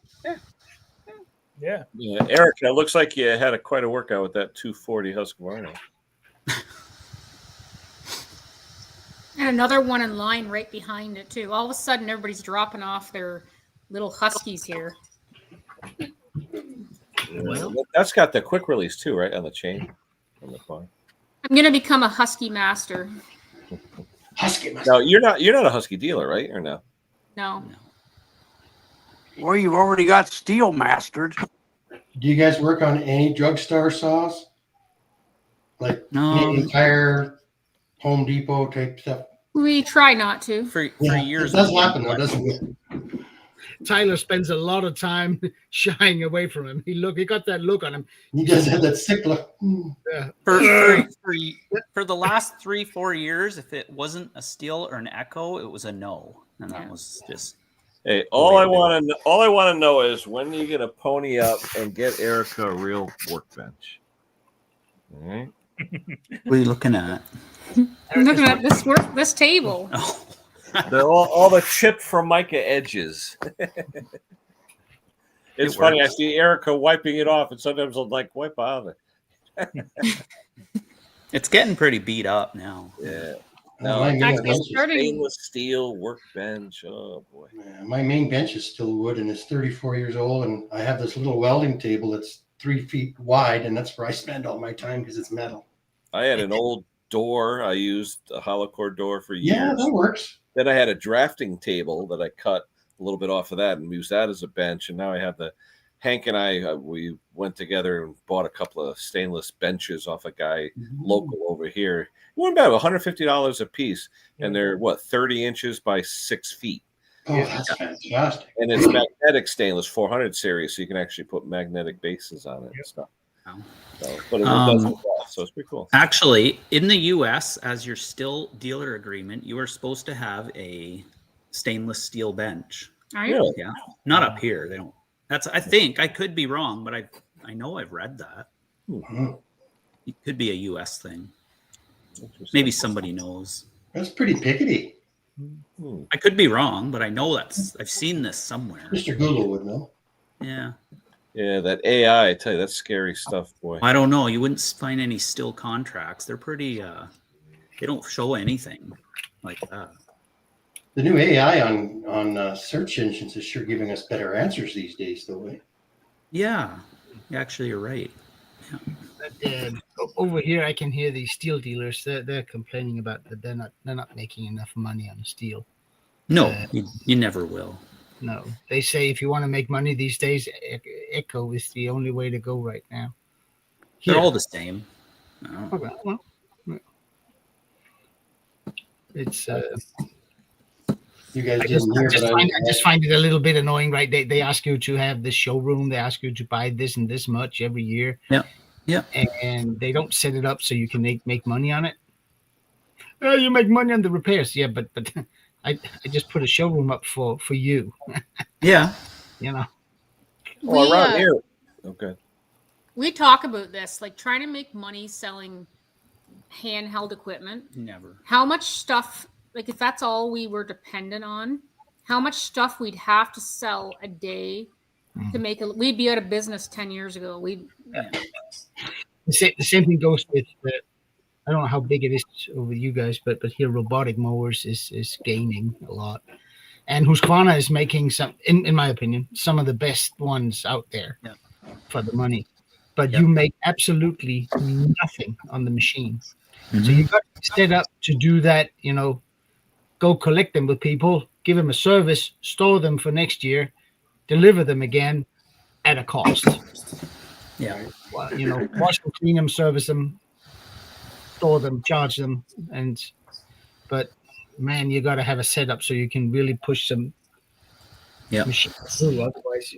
Yeah. Eric, it looks like you had quite a workout with that 240 Husqvarna. And another one in line right behind it too. All of a sudden, everybody's dropping off their little huskies here. Well, that's got the quick release too, right, on the chain on the car. I'm gonna become a husky master. Husky master. No, you're not a husky dealer, right? Or no? No. Well, you've already got steel mastered. Do you guys work on any drugstore saws? Like Canadian Tire, Home Depot type stuff? We try not to. For years. It does happen though, doesn't it? Tyler spends a lot of time shying away from him. He got that look on him. He does have that sick look. Yeah. For the last 3-4 years, if it wasn't a steel or an Echo, it was a no, and that was just. Hey, all I want to know is when you get a pony up and get Erica a real workbench. All right. What are you looking at? I'm looking at this table. Oh. all the chipped Formica edges. It's funny. I see Erica wiping it off, and sometimes I'll wipe out of it. It's getting pretty beat up now. Yeah. No, stainless steel workbench. Oh boy. Yeah, my main bench is still wood, and it's 34 years old, and I have this little welding table that's 3 feet wide, and that's where I spend all my time because it's metal. I had an old door. I used a hollow core door for years. Yeah, that works. Then I had a drafting table that I cut a little bit off of that and used that as a bench. And now I have Hank and I, we went together and bought a couple of stainless benches off a guy local over here. It went about $150 a piece. And they're 30 inches by 6 feet. Oh, that's fantastic. And it's magnetic stainless 400 series. So you can actually put magnetic bases on it and stuff. So, but it does well, so it's pretty cool. Actually, in the U.S., as your still dealer agreement, you are supposed to have a stainless steel bench. Are you? Really? Yeah, not up here. They don't. I think I could be wrong, but I know I've read that. It could be a U.S. thing. Maybe somebody knows. That's pretty pickety. I could be wrong, but I know I've seen this somewhere. Mr. Google would know. Yeah. Yeah, that AI, I tell you, that's scary stuff, boy. I don't know. You wouldn't find any still contracts. They're pretty, they don't show anything like that. The new AI on search engines is sure giving us better answers these days, though. Yeah, actually, you're right. Yeah. Over here, I can hear these steel dealers. They're complaining about that they're not making enough money on steel. No, you never will. No, they say if you want to make money these days, Echo is the only way to go right now. They're all the same. Okay, well, it's. You guys I just find it a little bit annoying, right? They ask you to have this showroom. They ask you to buy this and this much every year. Yeah. And they don't set it up so you can make money on it. You make money on the repairs, yeah, but I just put a showroom up for you. Yeah. You know. Well, around here. Okay. We talk about this, like trying to make money selling handheld equipment. Never. How much stuff, like if that's all we were dependent on, how much stuff we'd have to sell a day to make we'd be out of business 10 years ago. The same thing goes with I don't know how big it is over you guys, but here robotic mowers is gaining a lot. And Husqvarna is making some, in my opinion, some of the best ones out there for the money. But you make absolutely nothing on the machine. Mm-hmm. So you got to set up to do that, you know, go collect them with people, give them a service, store them for next year, deliver them again at a cost. Yeah. Well, you know, wash them, clean them, service them, store them, charge them. But man, you got to have a setup so you can really push some machines through. Otherwise,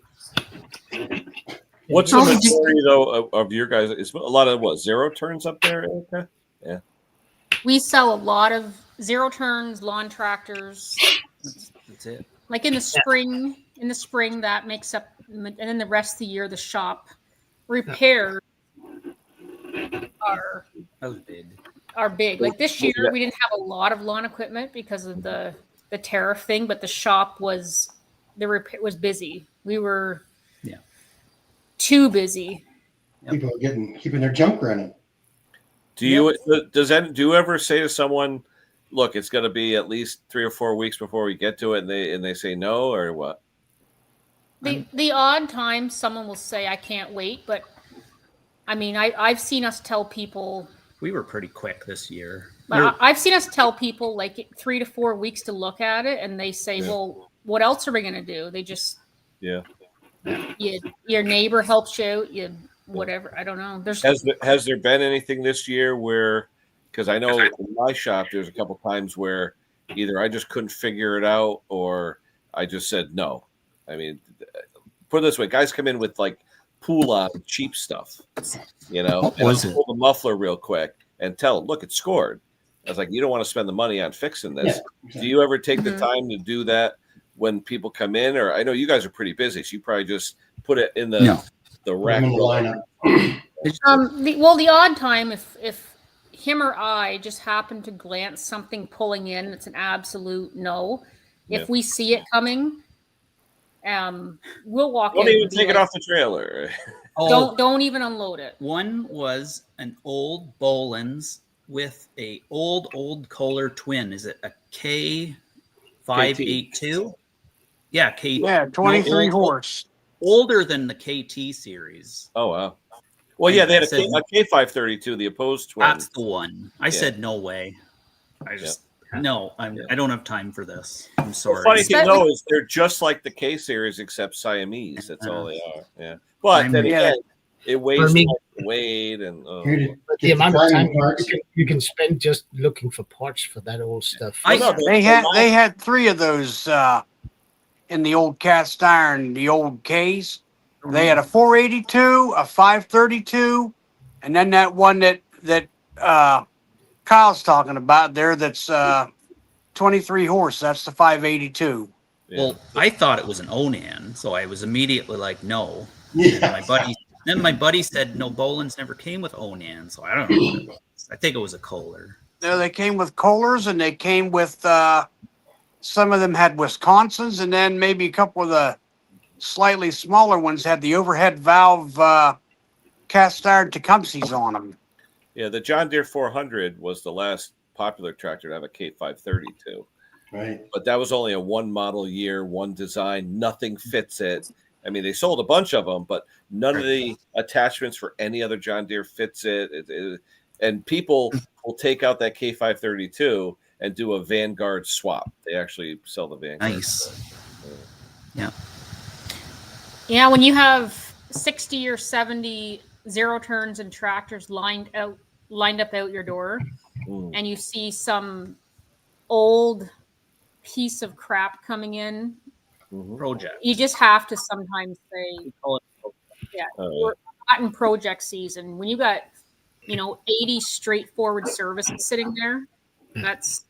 what's the majority though of your guys? Is a lot of what, zero turns up there, Erica? Yeah. We sell a lot of zero turns, lawn tractors. That's it. Like in the spring, that makes up, and then the rest of the year, the shop repairs are big. Like this year, we didn't have a lot of lawn equipment because of the tariff thing, but the shop was busy. We were too busy. People are keeping their junk running. Do you ever say to someone, look, it's going to be at least 3 or 4 weeks before we get to it, and they say no, or what? The odd time someone will say I can't wait, but I mean I've seen us tell people we were pretty quick this year. I've seen us tell people like 3 to 4 weeks to look at it, and they say, well, what else are we going to do? They just your neighbor helps you out, you whatever. I don't know. Has there been anything this year where, because I know in my shop there's a couple times where either I just couldn't figure it out or I just said no. I mean, put it this way, guys come in with like pull-on cheap stuff, you know, and I'll pull the muffler real quick and tell them, look, it scored. I was like, you don't want to spend the money on fixing this. Yeah, exactly. Do you ever take the time to do that when people come in? Or I know you guys are pretty busy, so you probably just put it in the rack. The odd time, if him or I just happen to glance something pulling in, it's an absolute no. If we see it coming, we'll walk in. Don't even take it off the trailer. Don't even unload it. One was an old Boland's with a old Kohler twin. Is it a K582? Yeah, KT. Yeah, 23 horse. Older than the KT series. Oh wow. Well, yeah, they had a K532, the opposed twin. That's the one. I said no way. I just no. I don't have time for this. I'm sorry. The funny thing though is they're just like the K series except Siamese. That's all they are. Yeah, but then again, it weighs weight and the amount of time you can spend just looking for parts for that old stuff. They had 3 of those in the old cast iron, the old Ks. They had a 482, a 532, and then that one that Kyle's talking about there. That's 23 horse. That's the 582. Well, I thought it was an Onan, so I was immediately like, no. Yeah. My buddy said, no, Boland's never came with Onan, so I don't know what it was. I think it was a Kohler. No, they came with Kohlers, and they came with some of them had Wisconsins, and then maybe a couple of the slightly smaller ones had the overhead valve cast iron Tecumsehs on them. Yeah, the John Deere 400 was the last popular tractor to have a K532. Right. But that was only a one model year, one design. Nothing fits it. I mean, they sold a bunch of them, but none of the attachments for any other John Deere fits it. And people will take out that K532 and do a Vanguard swap. They actually sell the Vanguard. Nice. Yeah. Yeah, when you have 60 or 70 zero turns and tractors lined up out your door, and you see some old piece of crap coming in, project. You just have to sometimes say, we're not in project season. When you got, 80 straightforward services sitting there, that's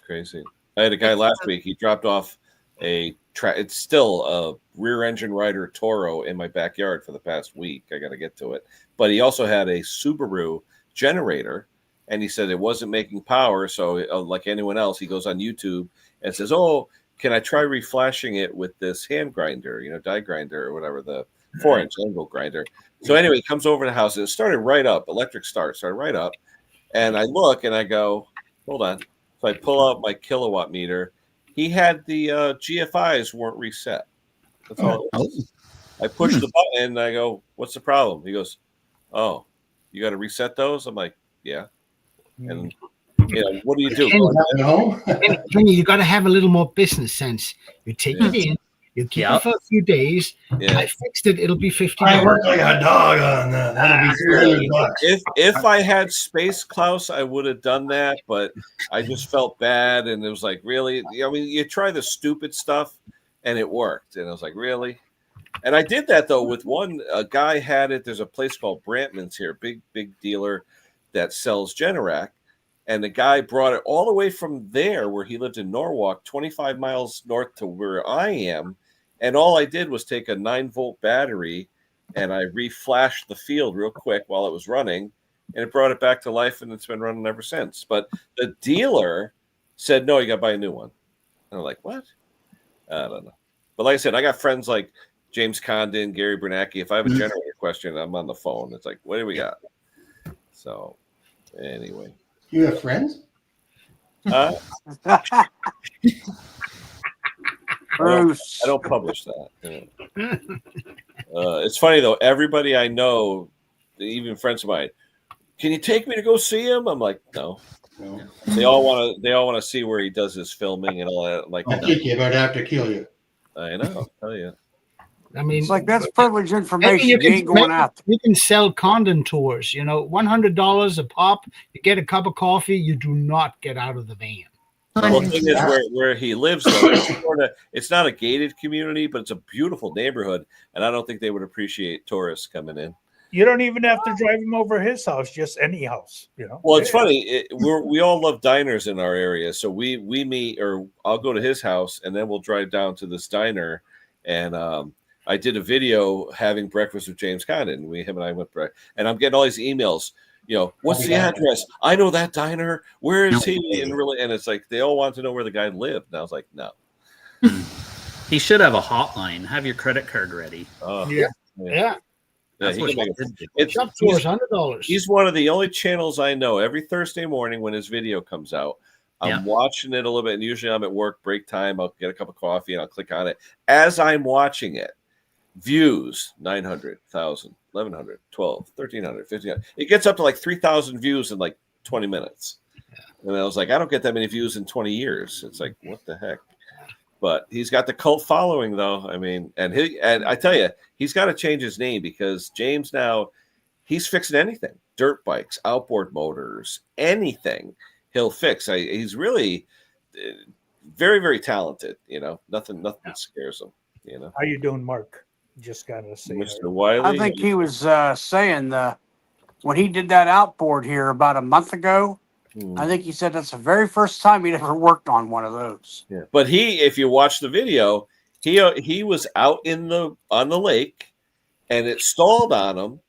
crazy. I had a guy last week. He dropped off it's still a rear engine rider Toro in my backyard for the past week. I got to get to it. But he also had a Subaru generator, and he said it wasn't making power. So like anyone else, he goes on YouTube and says, oh, can I try reflashing it with this hand grinder, die grinder or whatever, the 4-inch angle grinder. So anyway, he comes over to the house and it started right up, electric start, started right up. And I look and I go, hold on. So I pull out my kilowatt meter. He had the GFIs weren't reset. That's all. I pushed the button and I go, "What's the problem?" He goes, "Oh, you got to reset those." I'm like, "Yeah." And what do you do? Kenny, you got to have a little more business sense. You take it in, you keep it for a few days. I fixed it. It'll be $50. I work like a dog on that. That'll be $300. If I had space, Klaus, I would have done that, but I just felt bad, and it was like, really? I mean, you try the stupid stuff, and it worked, and I was like, really? And I did that though with a guy had it. There's a place called Brantman's here, big dealer that sells Generac. And the guy brought it all the way from there where he lived in Norwalk, 25 miles north to where I am. And all I did was take a 9-volt battery and I reflashed the field real quick while it was running. And it brought it back to life, and it's been running ever since. But the dealer said, no, you got to buy a new one. And I'm like, what? I don't know. But like I said, I got friends like James Condon, Gary Bernanke. If I have a generator question, I'm on the phone. It's like, what do we got? So anyway. You have friends? I don't publish that. It's funny though. Everybody I know, even friends of mine, can you take me to go see him? I'm like, no. They all want to see where he does his filming and all that. I'm like, I'll kick you, but I have to kill you. I know. I'll tell you. I mean, it's like that's privileged information. You ain't going out. You can sell Condon tours. $100 a pop. You get a cup of coffee. You do not get out of the van. Well, the thing is, where he lives, though, it's not a gated community, but it's a beautiful neighborhood, and I don't think they would appreciate tourists coming in. You don't even have to drive him over his house, just any house, Well, it's funny. We all love diners in our area, so we meet, or I'll go to his house, and then we'll drive down to this diner, and I did a video having breakfast with James Condon. Him and I went breakfast, and I'm getting all these emails. What's the address? I know that diner. Where is he? And it's like they all want to know where the guy lived. And I was like, no. He should have a hotline. Have your credit card ready. Yeah. It's up to $100. He's one of the only channels I know. Every Thursday morning when his video comes out, I'm watching it a little bit, and usually I'm at work, break time. I'll get a cup of coffee and I'll click on it. As I'm watching it, views 900, 1,000, 1,100, 12, 1,300, 1,500. It gets up to like 3,000 views in like 20 minutes. And I was like, I don't get that many views in 20 years. It's like, what the heck? But he's got the cult following, though. I mean, and I tell you, he's got to change his name because James now, he's fixing anything. Dirt bikes, outboard motors, anything he'll fix. He's really very, very talented. Nothing scares him. How you doing, Mark? Just gotta say, Mr. Wiley. I think he was saying when he did that outboard here about a month ago. I think he said that's the very first time he'd ever worked on one of those. Yeah, but if you watch the video, he was out on the lake, and it stalled on him,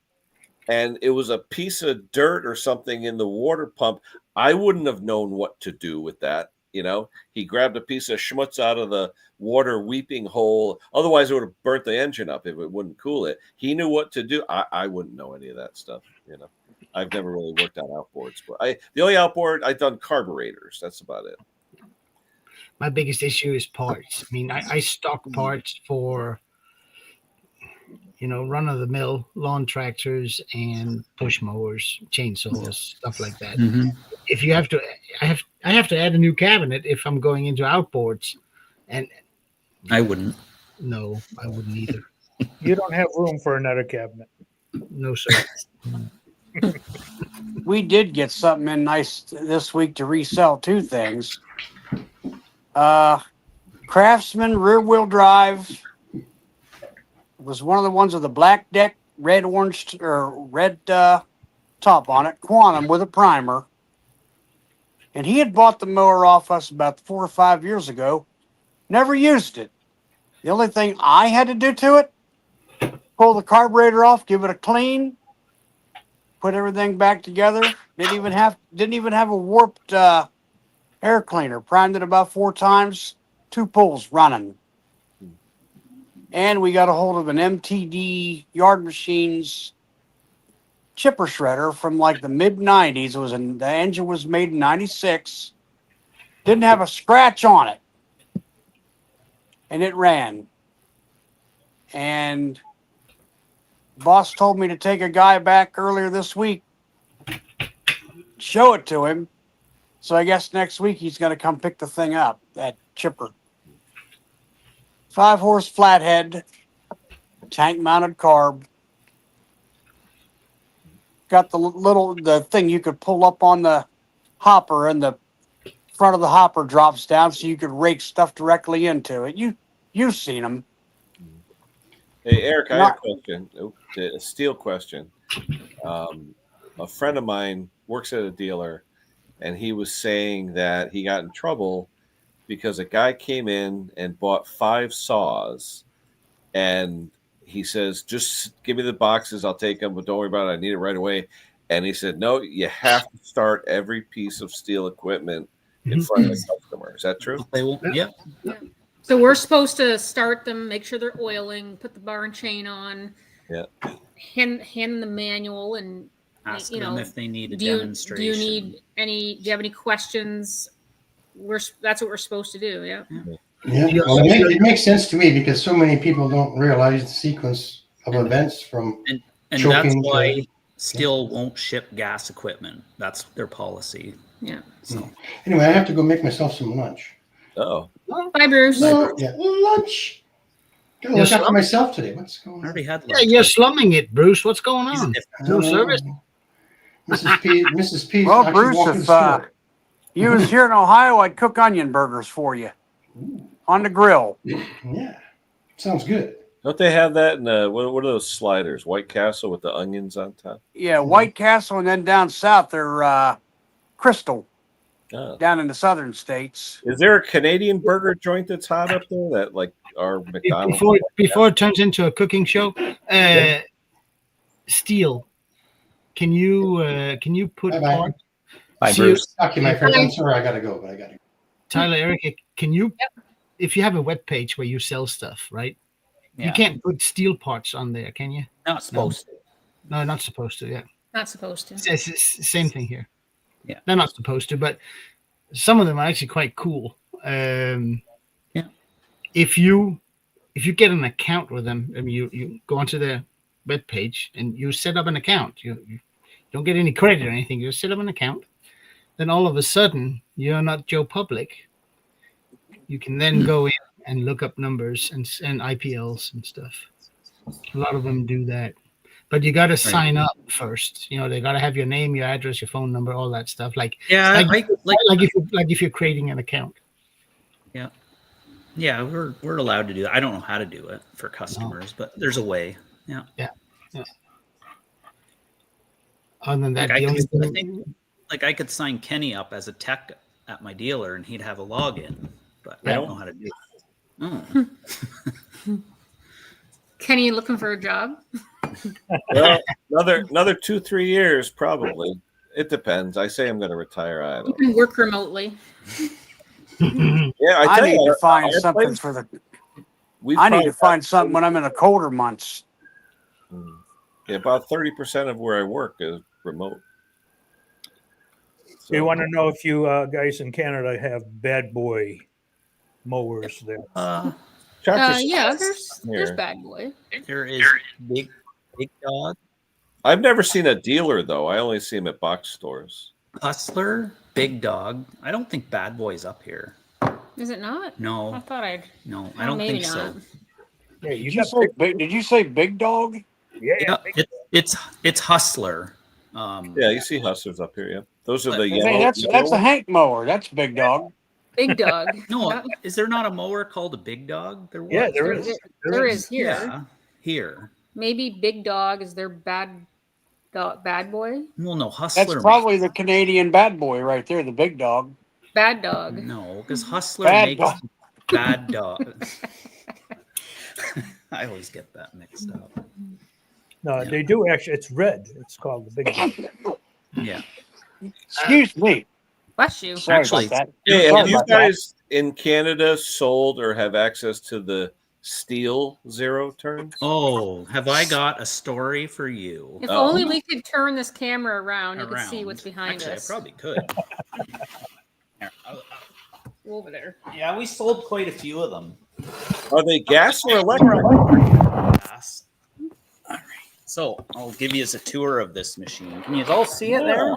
and it was a piece of dirt or something in the water pump. I wouldn't have known what to do with that. He grabbed a piece of schmutz out of the water weeping hole. Otherwise, it would have burnt the engine up if it wouldn't cool it. He knew what to do. I wouldn't know any of that stuff. I've never really worked on outboards, but the only outboard I've done carburetors. That's about it. My biggest issue is parts. I mean, I stock parts for run-of-the-mill lawn tractors and push mowers, chainsaws, stuff like that. Mm-hmm. If you have to, I have to add a new cabinet if I'm going into outboards, and I wouldn't. No, I wouldn't either. You don't have room for another cabinet. No, sir. We did get something in nice this week to resell 2 things. Craftsman rear-wheel drive was one of the ones with the black deck, red top on it, Quantum with a primer. And he had bought the mower off us about 4 or 5 years ago. Never used it. The only thing I had to do to it, pull the carburetor off, give it a clean, put everything back together. Didn't even have a warped air cleaner. Primed it about 4 times, 2 pulls running. And we got a hold of an MTD Yard Machines chipper shredder from like the mid 90s. The engine was made in 96. Didn't have a scratch on it. and it ran. And boss told me to take a guy back earlier this week, show it to him. So I guess next week he's going to come pick the thing up, that chipper. 5-horse flathead, tank mounted carb. Got the thing you could pull up on the hopper, and the front of the hopper drops down so you could rake stuff directly into it. You've seen them. Hey, Eric, I have a question. A steel question. A friend of mine works at a dealer, and he was saying that he got in trouble because a guy came in and bought 5 saws, and he says, just give me the boxes, I'll take them, but don't worry about it, I need it right away. And he said, no, you have to start every piece of steel equipment in front of the customer. Is that true? They will. Yeah. So we're supposed to start them, make sure they're oiling, put the bar and chain on, hand the manual, and ask them if they need a do you demonstration. Do you have any questions? That's what we're supposed to do. Yeah. Yeah, well, it makes sense to me because so many people don't realize the sequence of events from and that's why Steel won't ship gas equipment. That's their policy. Yeah. So anyway, I have to go make myself some lunch. Oh. Bye, Bruce. No, lunch. Gotta look after myself today. What's going on? I already had lunch. Yeah, you're slumming it, Bruce. What's going on? No service. Mrs. P. Well, Bruce, if you was here in Ohio, I'd cook onion burgers for you on the grill. Yeah, sounds good. Don't they have that in what are those sliders? White Castle with the onions on top? Yeah, White Castle, and then down south they're Crystal. Down in the southern states. Is there a Canadian burger joint that's hot up there that like our McDonald's? Before it turns into a cooking show, Steel, can you put Bye, Bruce. Okay, my friend. I'm sorry, I gotta go, but I gotta go. Tyler, Eric, can you, if you have a web page where you sell stuff, right? Yeah. You can't put steel parts on there, can you? Not supposed to. No, not supposed to. Yeah. Not supposed to. It's same thing here. Yeah. They're not supposed to, but some of them are actually quite cool. If you get an account with them, I mean, you go onto their web page and you set up an account. You don't get any credit or anything. You set up an account. Then all of a sudden, you're not Joe Public. You can then go in and look up numbers and IPLs and stuff. A lot of them do that. But you got to sign up first. You know, they got to have your name, your address, your phone number, all that stuff. Like if you're creating an account. Yeah, yeah, we're allowed to do that. I don't know how to do it for customers, but there's a way. Yeah. Other than that, I could sign Kenny up as a tech at my dealer, and he'd have a login, but I don't know how to do it. Oh. Kenny looking for a job? Well, another 2-3 years probably. It depends. I say I'm going to retire. I don't. You can work remotely. Yeah, I need to find something for the. I need to find something when I'm in the colder months. Yeah, about 30% of where I work is remote. So, you want to know if you guys in Canada have bad boy mowers there? Yeah, there's bad boy. There is big dog. I've never seen a dealer though. I only see them at box stores. Hustler, big dog. I don't think bad boy's up here. Is it not? No. I thought I'd. No, I don't think so. Yeah, did you say big dog? Yeah. It's Hustler. Yeah, you see Hustlers up here. Yeah, those are the yellow. Hey, that's a Hank mower. That's big dog. Big dog. No, is there not a mower called a big dog? There was. Yeah, there is. There is here. Yeah, here. Maybe big dog is their bad boy. Well, no, Hustler. That's probably the Canadian bad boy right there, the big dog. Bad dog. No, because Hustler makes bad dog. I always get that mixed up. No, they do actually. It's red. It's called the big dog. Yeah. Excuse me. Bless you. Sorry Actually, about that. Hey, have you guys in Canada sold or have access to the steel zero turns? Oh, have I got a story for you? If only we could turn this camera around, you could see what's behind us. I probably could. Over there. Yeah, we sold quite a few of them. Are they gas or electric? Gas. All right. So I'll give you a tour of this machine. Can you all see it there?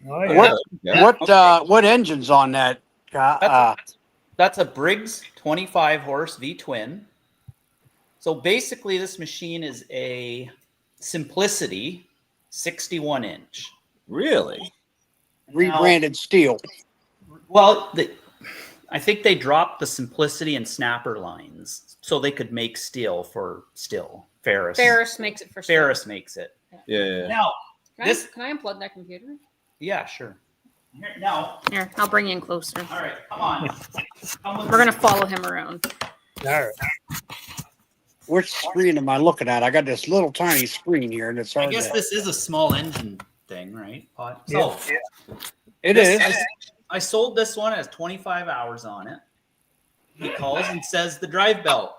Oh, yeah. What engine's on that? That's a Briggs 25 horse V twin. So basically, this machine is a Simplicity 61 inch. Really? Rebranded steel. Well, I think they dropped the Simplicity and Snapper lines so they could make steel for still. Ferris makes it for Ferris makes it. Yeah. Now, can I unplug that computer? Yeah, sure. Here, I'll bring you in closer. All right, come on. We're gonna follow him around. All right. Which screen am I looking at? I got this little tiny screen here, and it's hard. I guess this is a small engine thing, right? So it is. I sold this one. It has 25 hours on it. He calls and says the drive belt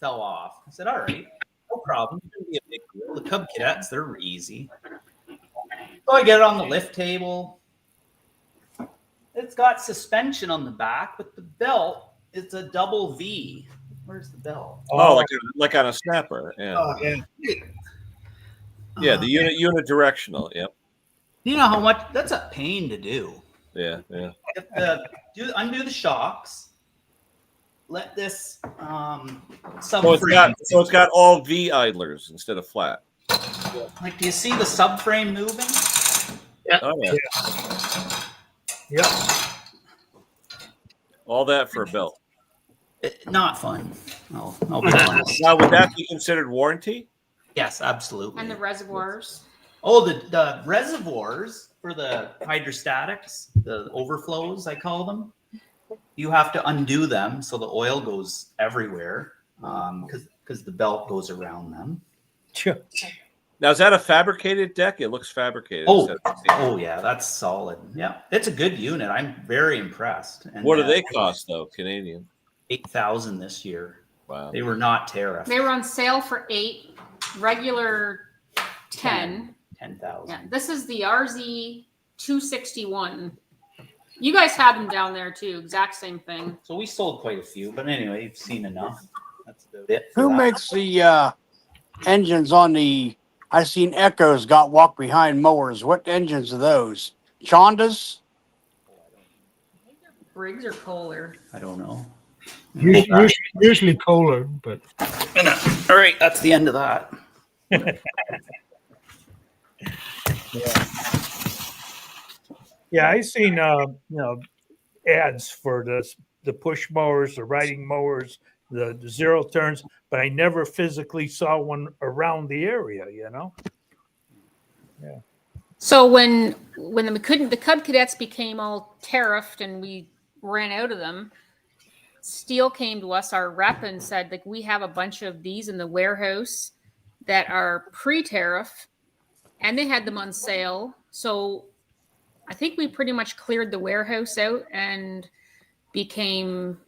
fell off. I said, all right, no problem. It shouldn't be a big deal. The Cub Cadets, they're easy. So I get it on the lift table. It's got suspension on the back, but the belt, it's a double V. Where's the belt? Oh, like on a snapper. Yeah. Yeah, the unidirectional. Yep. You know how much that's a pain to do. Yeah. You have to undo the shocks. Let this subframe. So it's got all V idlers instead of flat. Like, do you see the subframe moving? Yeah. Oh yeah. Yep. All that for a belt. Not fun. I'll be honest. Now, would that be considered warranty? Yes, absolutely. And the reservoirs. Oh, the reservoirs for the hydrostatics, the overflows, I call them. You have to undo them so the oil goes everywhere because the belt goes around them. Sure. Now, is that a fabricated deck? It looks fabricated. Oh yeah, that's solid. Yeah, it's a good unit. I'm very impressed. And what do they cost though, Canadian? 8,000 this year. Wow. They were not tariff. They were on sale for 8, regular 10. 10,000. Yeah, this is the RZ 261. You guys had them down there too, exact same thing. So we sold quite a few, but anyway, you've seen enough. That's about it. Who makes the engines on the? I seen Echo's got walk behind mowers. What engines are those? Chondas? Briggs or Kohler? I don't know. Usually Kohler, but all right, that's the end of that. yeah, I seen ads for the push mowers, the riding mowers, the zero turns, but I never physically saw one around the area. Yeah. So when the Cub Cadets became all tariffed and we ran out of them, Steele came to us, our rep, and said, like, we have a bunch of these in the warehouse that are pre-tariff, and they had them on sale. So I think we pretty much cleared the warehouse out and became.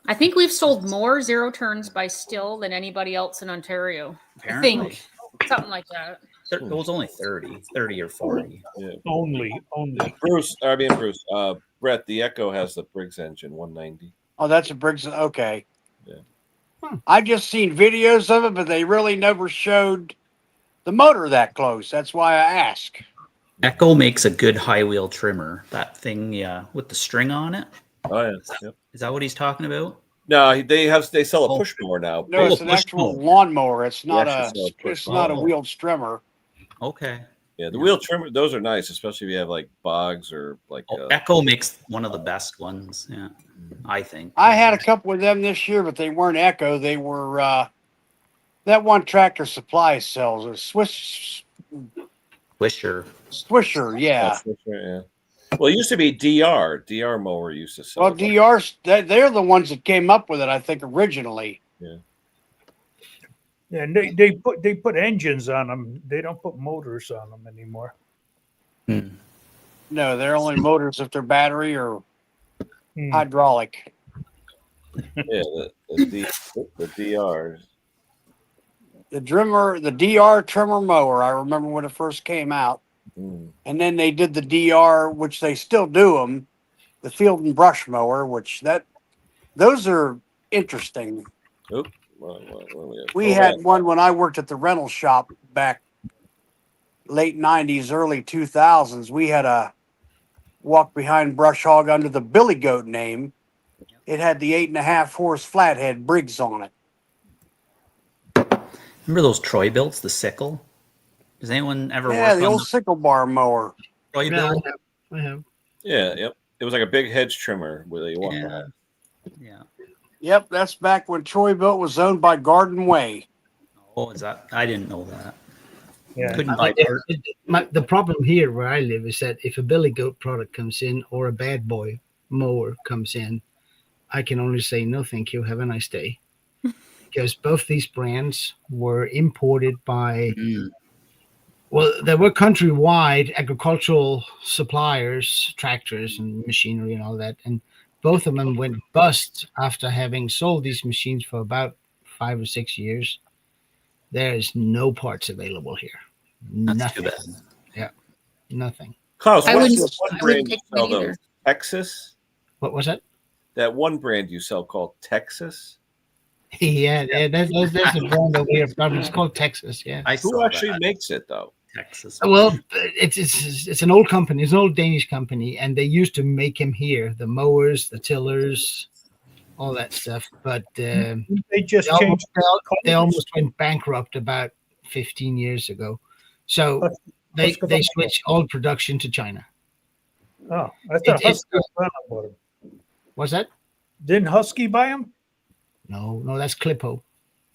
I think we've sold more zero turns by Still than anybody else in Ontario. Apparently. I think something like that. It was only 30 or 40. Yeah. Only. Bruce. Brett, the Echo has the Briggs engine 190. Oh, that's a Briggs. Okay. Yeah. I just seen videos of it, but they really never showed the motor that close. That's why I ask. Echo makes a good high wheel trimmer. That thing, with the string on it. Oh yeah. Yep. Is that what he's talking about? No, they sell a push mower now. No, it's an actual lawnmower. It's not a wheeled trimmer. Okay. Yeah, the wheel trimmer, those are nice, especially if you have like bogs or like. Echo makes one of the best ones. Yeah, I think. I had a couple of them this year, but they weren't Echo. They were that one Tractor Supply sells a Swisher. Swisher, yeah. Well, it used to be DR. DR mower used to sell. Well, DR, they're the ones that came up with it, I think, originally. Yeah. Yeah, and they put engines on them. They don't put motors on them anymore. No, they're only motors if they're battery or hydraulic. Yeah, the DRs. The DR trimmer mower. I remember when it first came out, and then they did the DR, which they still do them. The field and brush mower, which those are interesting. Oop. We had one when I worked at the rental shop back late 90s, early 2000s. We had a walk behind brush hog under the Billy Goat name. It had the 8.5 horse flathead Briggs on it. Remember those Troy builts, the sickle? Does anyone ever Yeah, work the on old the sickle bar mower. Troy built? I have. Yeah, yep. It was like a big hedge trimmer where you walk Yeah. on. Yeah. Yep, that's back when Troy Built was owned by Garden Way. Oh, is that? I didn't know that. Yeah. Couldn't I buy mean, part. the problem here where I live is that if a Billy Goat product comes in or a Bad Boy mower comes in, I can only say no, thank you. Have a nice day. Because both these brands were imported by, well, there were countrywide agricultural suppliers, tractors and machinery and all that. And both of them went bust after having sold these machines for about 5 or 6 years. There is no parts available here. That's too Nothing. bad. Yeah, nothing. Klaus, I what wouldn't brand you take sell them either. those? Texas? What was that? That one brand you sell called Texas? Yeah, that's a brand that we have got. It's called Texas. Yeah. I Who saw actually that. makes it though? Texas. Well, it's an old company. It's an old Danish company, and they used to make him here. The mowers, the tillers, all that stuff. But They just changed. they almost went bankrupt about 15 years ago. So they switched all production to China. Oh, I thought It's- Husky bought them. What's that? Didn't Husky buy them? No, that's Clippo.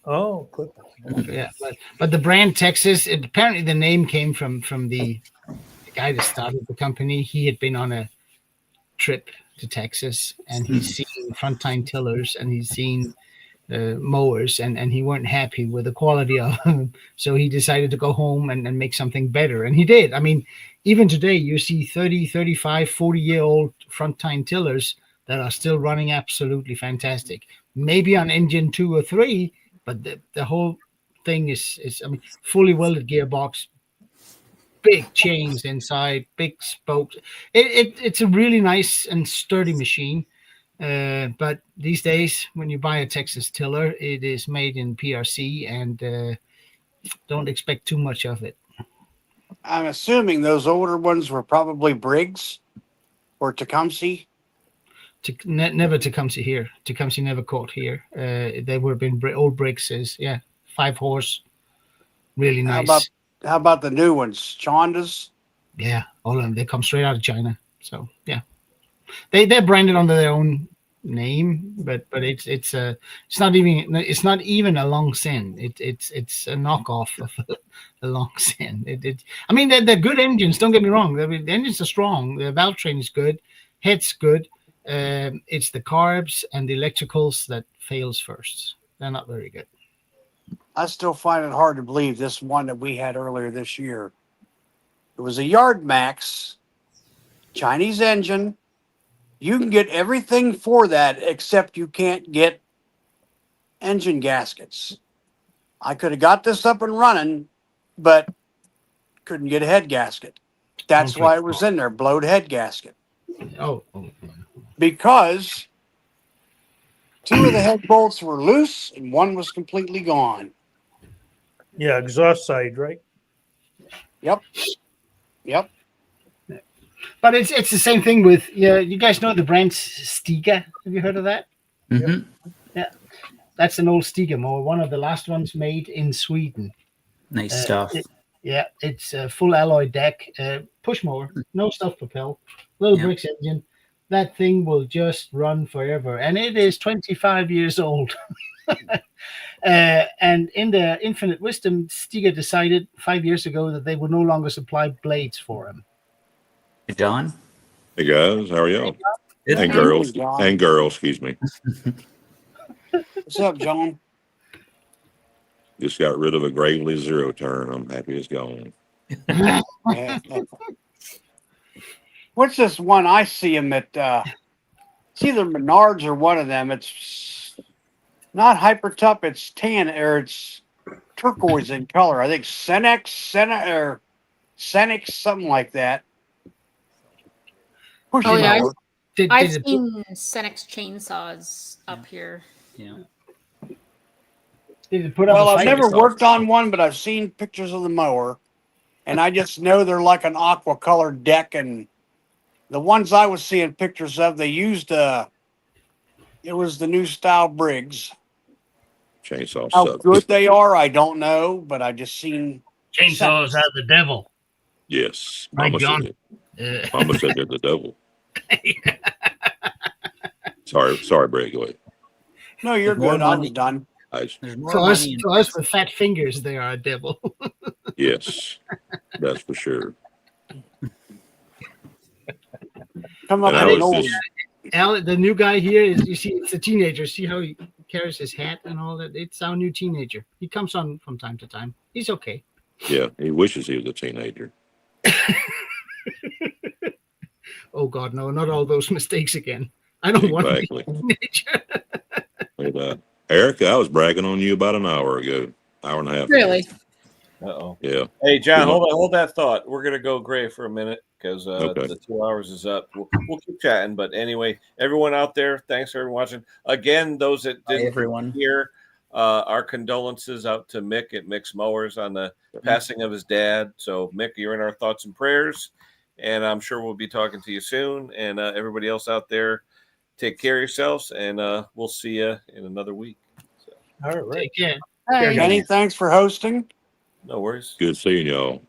Oh, good. Yeah, but the brand Texas, apparently the name came from the guy that started the company. He had been on a trip to Texas and he's seen front tine tillers and he's seen mowers and he weren't happy with the quality of them. So he decided to go home and make something better. And he did. I mean, even today you see 30, 35, 40-year-old front tine tillers that are still running absolutely fantastic. Maybe on engine 2 or 3, but the whole thing is I mean, fully welded gearbox, big chains inside, big spokes. It's a really nice and sturdy machine. But these days, when you buy a Texas tiller, it is made in PRC, and don't expect too much of it. I'm assuming those older ones were probably Briggs or Tecumseh. Never Tecumseh here. Tecumseh never caught here. They would have been old Briggs. 5 horse, really nice. How about the new ones, Chondas? Yeah, all of them. They come straight out of China. So yeah, they're branded under their own name, but it's not even a long sin. It's a knockoff of a long sin. I mean, they're good engines. Don't get me wrong. The engines are strong. The valve train is good. Head's good. It's the carbs and the electricals that fails first. They're not very good. I still find it hard to believe this one that we had earlier this year. It was a Yard Max, Chinese engine. You can get everything for that except you can't get engine gaskets. I could have got this up and running, but couldn't get a head gasket. That's why it was in there, blowed head gasket. Oh. Because 2 of the head bolts were loose and 1 was completely gone. Yeah, exhaust side, right? Yep. But it's the same thing with you guys know the brand Stiga. Have you heard of that? Mm-hmm. Yeah, that's an old Stiga mower, one of the last ones made in Sweden. Nice stuff. It's a full alloy deck, push mower, no stuff propel, little Briggs engine. That thing will just run forever, and it is 25 years old. And in their infinite wisdom, Stiga decided 5 years ago that they would no longer supply blades for him. Hey, John. Hey guys, how are y'all? And girls, excuse me. What's up, John? Just got rid of a Gravely zero turn. I'm happy it's gone. What's this one? I see him at it's either Menards or one of them. It's not Hyper Tough, it's tan or it's turquoise in color. I think Cenex, something like that. Oh yeah, Did I've it- seen Cenex chainsaws up here. Yeah. Did it put up Well, a I've fight? never worked on one, but I've seen pictures of the mower, and I just know they're like an aqua colored deck. And the ones I was seeing pictures of, they used it was the new style Briggs. Chainsaw How sucks. good they are, I don't know, but I just seen Chainsaws are the devil. Yes. My Mama God. said it. Mama said they're the devil. Sorry, Brad. Go ahead. No, you're There's more good. I was money. done. There's more To us, money in to us with fat fingers, they are a devil. Yes, that's for sure. Come up And I with an was old. just Al, the new guy here is, you see, it's a teenager. See how he carries his hat and all that? It's our new teenager. He comes on from time to time. He's okay. yeah. He wishes he was a teenager. Oh God, no, not all those mistakes again. I don't want to be Exactly. a teenager. And, Erica, I was bragging on you about an hour ago, hour and a half Really? ago. Uh-oh. Yeah. Hey, John, You know- hold that thought. We're gonna go gray for a minute because Okay. the 2 hours is up. We'll keep chatting, but anyway, everyone out there, thanks for watching. Again, those that Bye, didn't everyone. hear, our condolences out to Mick at Mick's Mowers on the passing of his dad. So, Mick, you're in our thoughts and prayers, and I'm sure we'll be talking to you soon. And everybody else out there, take care of yourselves, and we'll see you in another week. So, All right. Take care. Bye. Kenny, thanks for hosting. no worries. Good seeing y'all.